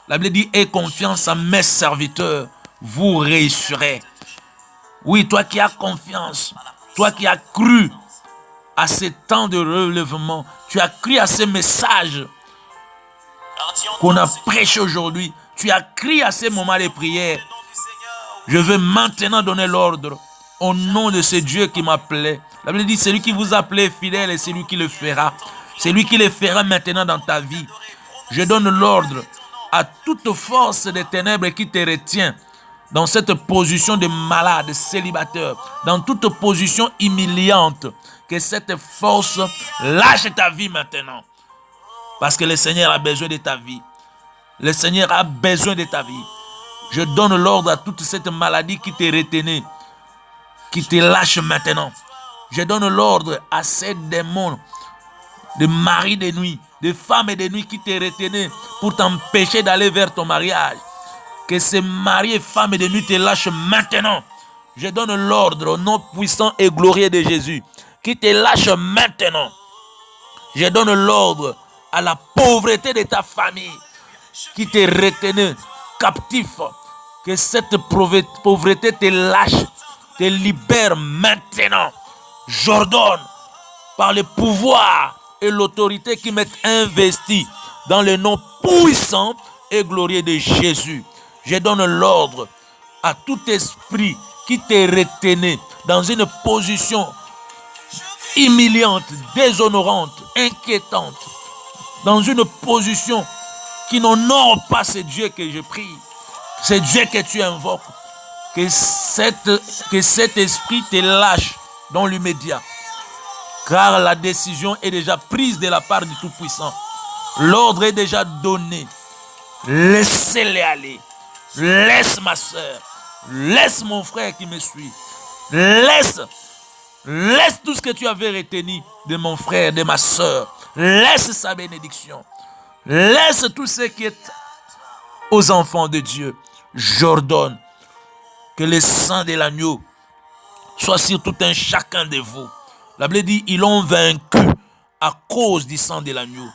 La Bible dit, aie confiance en mes serviteurs, vous réussirez. Oui, toi qui as confiance, toi qui as cru à ce temps de relèvement, tu as cru à ce message qu'on a prêché aujourd'hui, tu as cru à ces moments de prière. Je veux maintenant donner l'ordre au nom de ce Dieu qui m'appelait. La Bible dit, celui qui vous appelait fidèle et c'est lui qui le fera. C'est lui qui le fera maintenant dans ta vie. Je donne l'ordre à toute force des ténèbres qui te retient dans cette position de malade, célibataire, dans toute position humiliante, que cette force lâche ta vie maintenant. Parce que le Seigneur a besoin de ta vie. Le Seigneur a besoin de ta vie. Je donne l'ordre à toute cette maladie qui te retenait, qui te lâche maintenant. Je donne l'ordre à ces démons de mari de nuit, de femmes de nuit qui te retenaient pour t'empêcher d'aller vers ton mariage. Que ces maris et femmes de nuit te lâchent maintenant. Je donne l'ordre au nom puissant et glorieux de Jésus qui te lâche maintenant. Je donne l'ordre à la pauvreté de ta famille qui te retenait captif. Que cette pauvreté te lâche, te libère maintenant. J'ordonne par le pouvoir et l'autorité qui m'est investie dans le nom puissant et glorieux de Jésus. Je donne l'ordre à tout esprit qui te retenait dans une position humiliante, déshonorante, inquiétante, dans une position qui n'honore pas ce Dieu que je prie, ce Dieu que tu invoques, que cet esprit te lâche dans l'immédiat, car la décision est déjà prise de la part du Tout-Puissant. L'ordre est déjà donné. Laissez-les aller. Laisse ma soeur, laisse mon frère qui me suit. Laisse tout ce que tu avais retenu de mon frère, de ma soeur. Laisse sa bénédiction. Laisse tout ce qui est aux enfants de Dieu. J'ordonne que le sang de l'agneau soit sur tout un chacun de vous. La Bible dit, ils l'ont vaincu à cause du sang de l'agneau.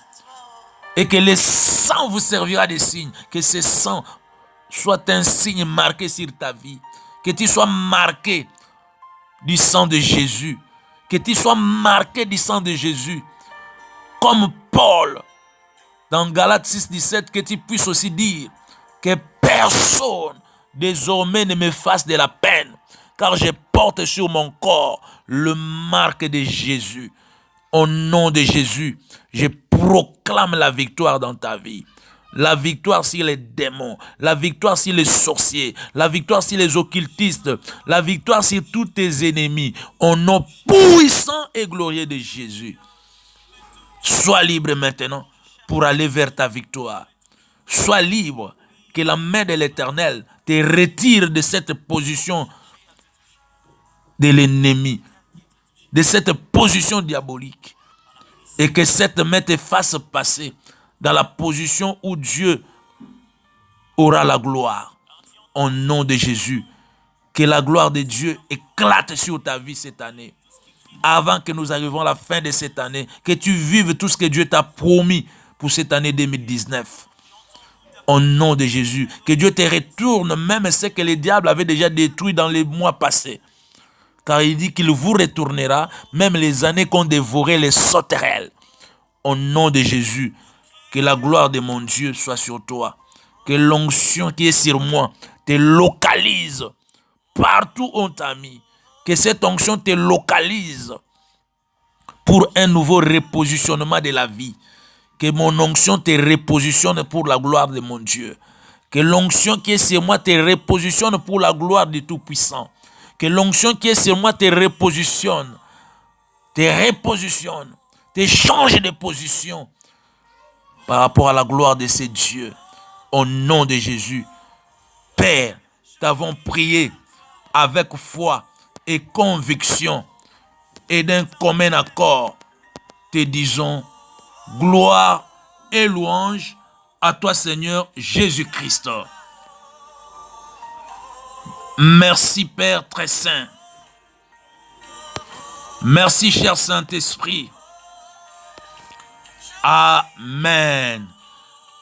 Et que le sang vous servira de signe. Que ce sang soit un signe marqué sur ta vie. Que tu sois marqué du sang de Jésus. Que tu sois marqué du sang de Jésus. Comme Paul, dans Galates 6, 17, que tu puisses aussi dire que personne désormais ne me fasse de la peine, car je porte sur mon corps le marque de Jésus. Au nom de Jésus, je proclame la victoire dans ta vie. La victoire sur les démons, la victoire sur les sorciers, la victoire sur les occultistes, la victoire sur tous tes ennemis. Au nom puissant et glorieux de Jésus. Sois libre maintenant pour aller vers ta victoire. Sois libre, que la main de l'Éternel te retire de cette position de l'ennemi, de cette position diabolique, et que cette main te fasse passer dans la position où Dieu aura la gloire. Au nom de Jésus, que la gloire de Dieu éclate sur ta vie cette année. Avant que nous arrivions à la fin de cette année, que tu vives tout ce que Dieu t'a promis pour cette année 2019. Au nom de Jésus, que Dieu te retourne même ce que le diable avait déjà détruit dans les mois passés. Car il dit qu'il vous retournera même les années qu'ont dévoré les sauterelles. Au nom de Jésus, que la gloire de mon Dieu soit sur toi. Que l'onction qui est sur moi te localise partout où on t'a mis. Que cette onction te localise pour un nouveau repositionnement de la vie. Que mon onction te repositionne pour la gloire de mon Dieu. Que l'onction qui est sur moi te repositionne pour la gloire du Tout-Puissant. Que l'onction qui est sur moi te repositionne, te change de position par rapport à la gloire de ces dieux. Au nom de Jésus, Père, t'avons prié avec foi et conviction et d'un commun accord. Te disons gloire et louange à toi, Seigneur Jésus-Christ. Merci, Père très saint. Merci, cher Saint-Esprit. Amen.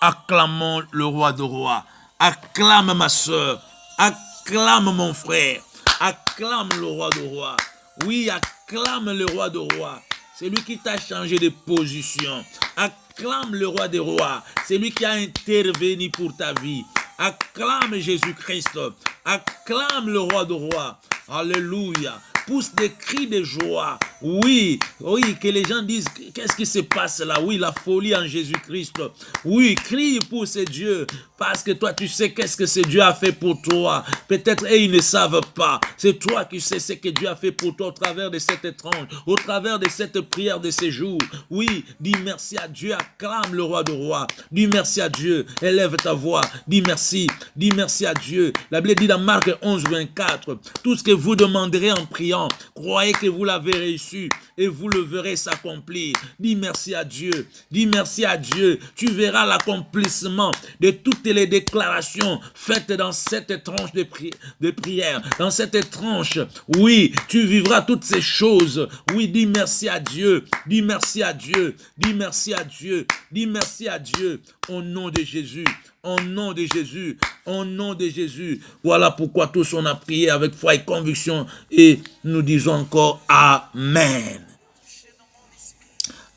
Acclamons le roi de rois. Acclame ma soeur. Acclame mon frère. Acclame le roi de rois. Oui, acclame le roi de rois. C'est lui qui t'a changé de position. Acclame le roi des rois. C'est lui qui a intervenu pour ta vie. Acclame Jésus-Christ. Acclame le roi de rois. Alléluia. Pousse des cris de joie. Oui, que les gens disent qu'est-ce qui se passe là. Oui, la folie en Jésus-Christ. Oui, crie pour ces dieux. Parce que toi, tu sais qu'est-ce que ce Dieu a fait pour toi. Peut-être ils ne savent pas. C'est toi qui sais ce que Dieu a fait pour toi au travers de cette étrange, au travers de cette prière de ces jours. Oui, dis merci à Dieu. Acclame le roi de rois. Dis merci à Dieu. Élève ta voix. Dis merci. Dis merci à Dieu. La Bible dit dans Marc 11, 24, tout ce que vous demanderez en priant, croyez que vous l'avez reçu et vous le verrez s'accomplir. Dis merci à Dieu. Dis merci à Dieu. Tu verras l'accomplissement de toutes les déclarations faites dans cette tranche de prière. Dans cette tranche, oui, tu vivras toutes ces choses. Oui, dis merci à Dieu. Dis merci à Dieu. Dis merci à Dieu. Dis merci à Dieu. Au nom de Jésus. Au nom de Jésus, au nom de Jésus. Voilà pourquoi tous on a prié avec foi et conviction et nous disons encore Amen.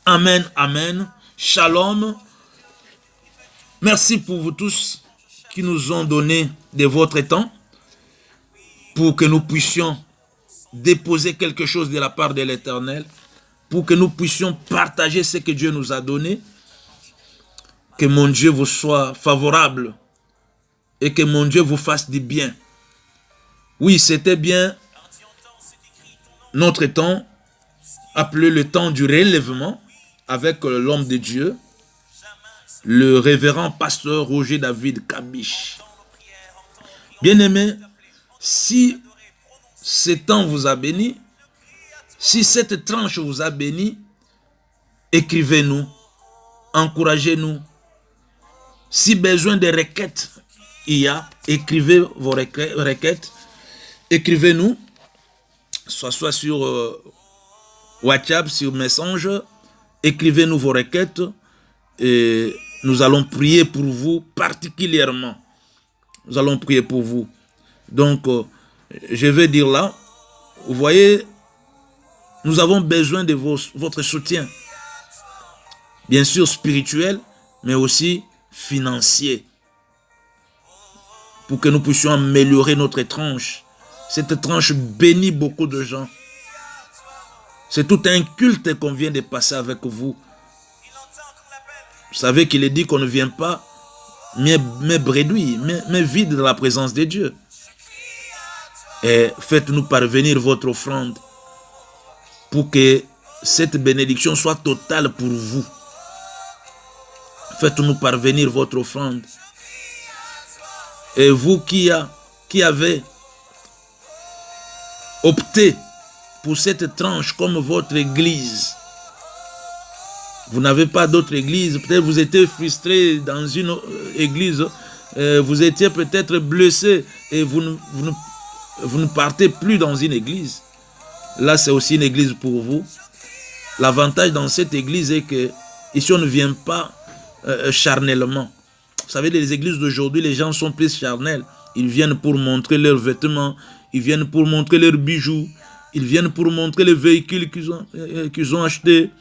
Amen, Amen. Shalom. Merci pour vous tous qui nous ont donné de votre temps pour que nous puissions déposer quelque chose de la part de l'Éternel, pour que nous puissions partager ce que Dieu nous a donné. Que mon Dieu vous soit favorable et que mon Dieu vous fasse du bien. Oui, c'était bien notre temps, appelé le temps du relèvement, avec l'homme de Dieu, le révérend pasteur Roger David Kabish. Bien-aimés, si ce temps vous a béni, si cette tranche vous a béni, écrivez-nous, encouragez-nous. Si besoin de requêtes il y a, écrivez vos requêtes, écrivez-nous, soit sur WhatsApp, sur Messenger, écrivez-nous vos requêtes et nous allons prier pour vous particulièrement. Nous allons prier pour vous. Donc, je vais dire là, vous voyez, nous avons besoin de votre soutien. Bien sûr spirituel, mais aussi financier. pour que nous puissions améliorer notre tranche. Cette tranche bénit beaucoup de gens. C'est tout un culte qu'on vient de passer avec vous. Vous savez qu'il est dit qu'on ne vient pas mais bredouille, mais vide dans la présence de Dieu. Et faites-nous parvenir votre offrande pour que cette bénédiction soit totale pour vous. Faites-nous parvenir votre offrande. Et vous qui avez opté pour cette tranche comme votre église, vous n'avez pas d'autre église, peut-être vous étiez frustré dans une église, vous étiez peut-être blessé et vous ne partez plus dans une église. Là, c'est aussi une église pour vous. L'avantage dans cette église est que ici, on ne vient pas charnellement. Vous savez, les églises d'aujourd'hui, les gens sont plus charnels. Ils viennent pour montrer leurs vêtements, ils viennent pour montrer leurs bijoux, ils viennent pour montrer les véhicules qu'ils ont achetés,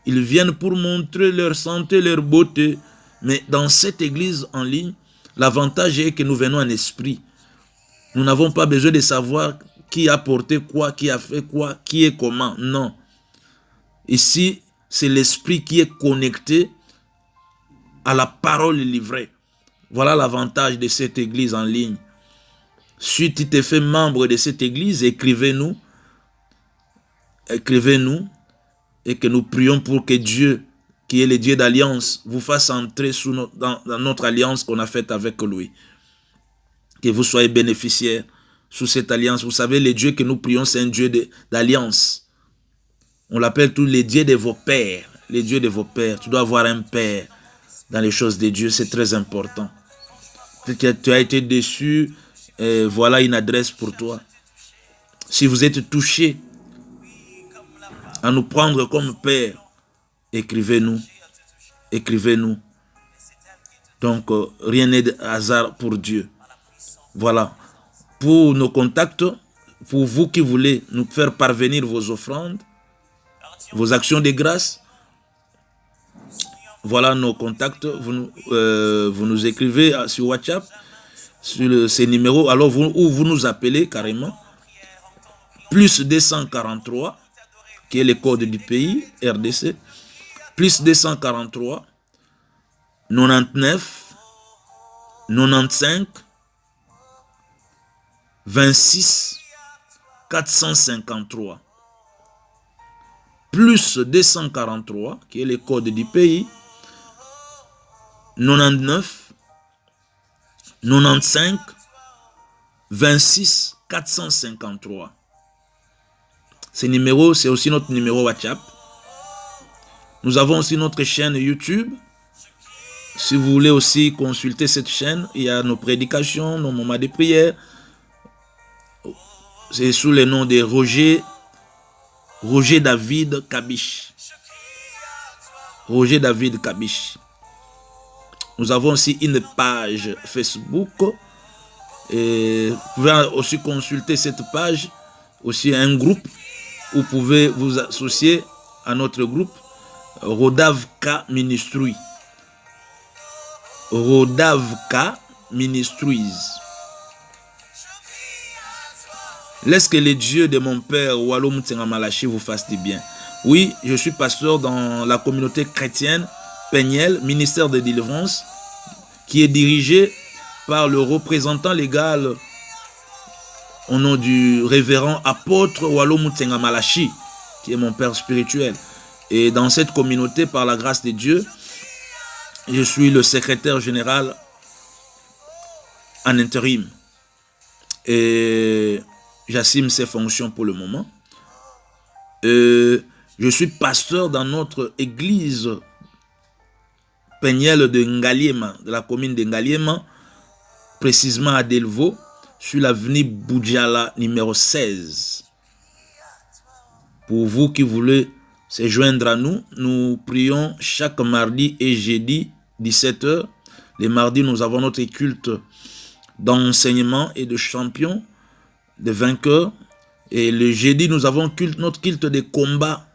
ils viennent pour montrer leur santé, leur beauté. Mais dans cette église en ligne, l'avantage est que nous venons en esprit. Nous n'avons pas besoin de savoir qui a porté quoi, qui a fait quoi, qui est comment. Non. Ici, c'est l'esprit qui est connecté à la parole livrée. Voilà l'avantage de cette église en ligne. Si tu t'es fait membre de cette église, écrivez-nous. Écrivez-nous et que nous prions pour que Dieu, qui est le Dieu d'alliance, vous fasse entrer dans notre alliance qu'on a faite avec lui. Que vous soyez bénéficiaires sous cette alliance. Vous savez, le Dieu que nous prions, c'est un Dieu d'alliance. On l'appelle tous les dieux de vos pères. Les dieux de vos pères. Tu dois avoir un père dans les choses de Dieu. C'est très important. Peut-être que tu as été déçu. Voilà une adresse pour toi. Si vous êtes touché à nous prendre comme père, écrivez-nous. Écrivez-nous. Donc, rien n'est de hasard pour Dieu. Voilà. Pour nos contacts, pour vous qui voulez nous faire parvenir vos offrandes, vos actions de grâce, voilà nos contacts. Vous nous écrivez sur WhatsApp, sur ces numéros, alors vous nous appelez carrément. Plus 243, qui est le code du pays, RDC. Plus 243, 99, 95, 26, 453. Plus 243, qui est le code du pays, 99, 95, 26, 453. Ce numéro, c'est aussi notre numéro WhatsApp. Nous avons aussi notre chaîne YouTube. Si vous voulez aussi consulter cette chaîne, il y a nos prédications, nos moments de prière. C'est sous le nom de Roger David Kabish. Roger David Kabish. Nous avons aussi une page Facebook. Et vous pouvez aussi consulter cette page. Aussi un groupe où vous pouvez vous associer à notre groupe. Rodavka Ministry. Rodavka Ministries. Laisse que les dieux de mon père Wallo Moutenga Malachi vous fassent du bien. Oui, je suis pasteur dans la communauté chrétienne Peniel, ministère de délivrance, qui est dirigé par le représentant légal au nom du révérend apôtre Wallo Moutenga Malachi, qui est mon père spirituel. Et dans cette communauté, par la grâce de Dieu, je suis le secrétaire général en intérim. Et j'assume ces fonctions pour le moment. Je suis pasteur dans notre église Peniel de Ngaliema, de la commune de Ngaliema, précisément à Delvaux, sur l'avenue Boudjala numéro 16. Pour vous qui voulez se joindre à nous, nous prions chaque mardi et jeudi 17 h. Les mardis, nous avons notre culte d'enseignement et de champion, de vainqueurs. Et le jeudi, nous avons notre culte de combat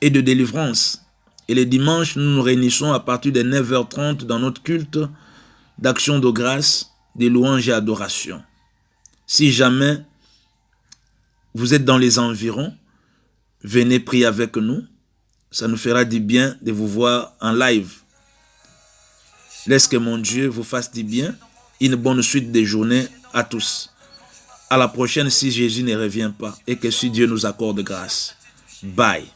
et de délivrance. Et les dimanches, nous nous réunissons à partir de 9 h 30 dans notre culte d'action de grâce, de louange et adoration. Si jamais vous êtes dans les environs, venez prier avec nous. Ça nous fera du bien de vous voir en live. Laisse que mon Dieu vous fasse du bien. Une bonne suite de journée à tous. À la prochaine si Jésus ne revient pas et que si Dieu nous accorde grâce. Bye.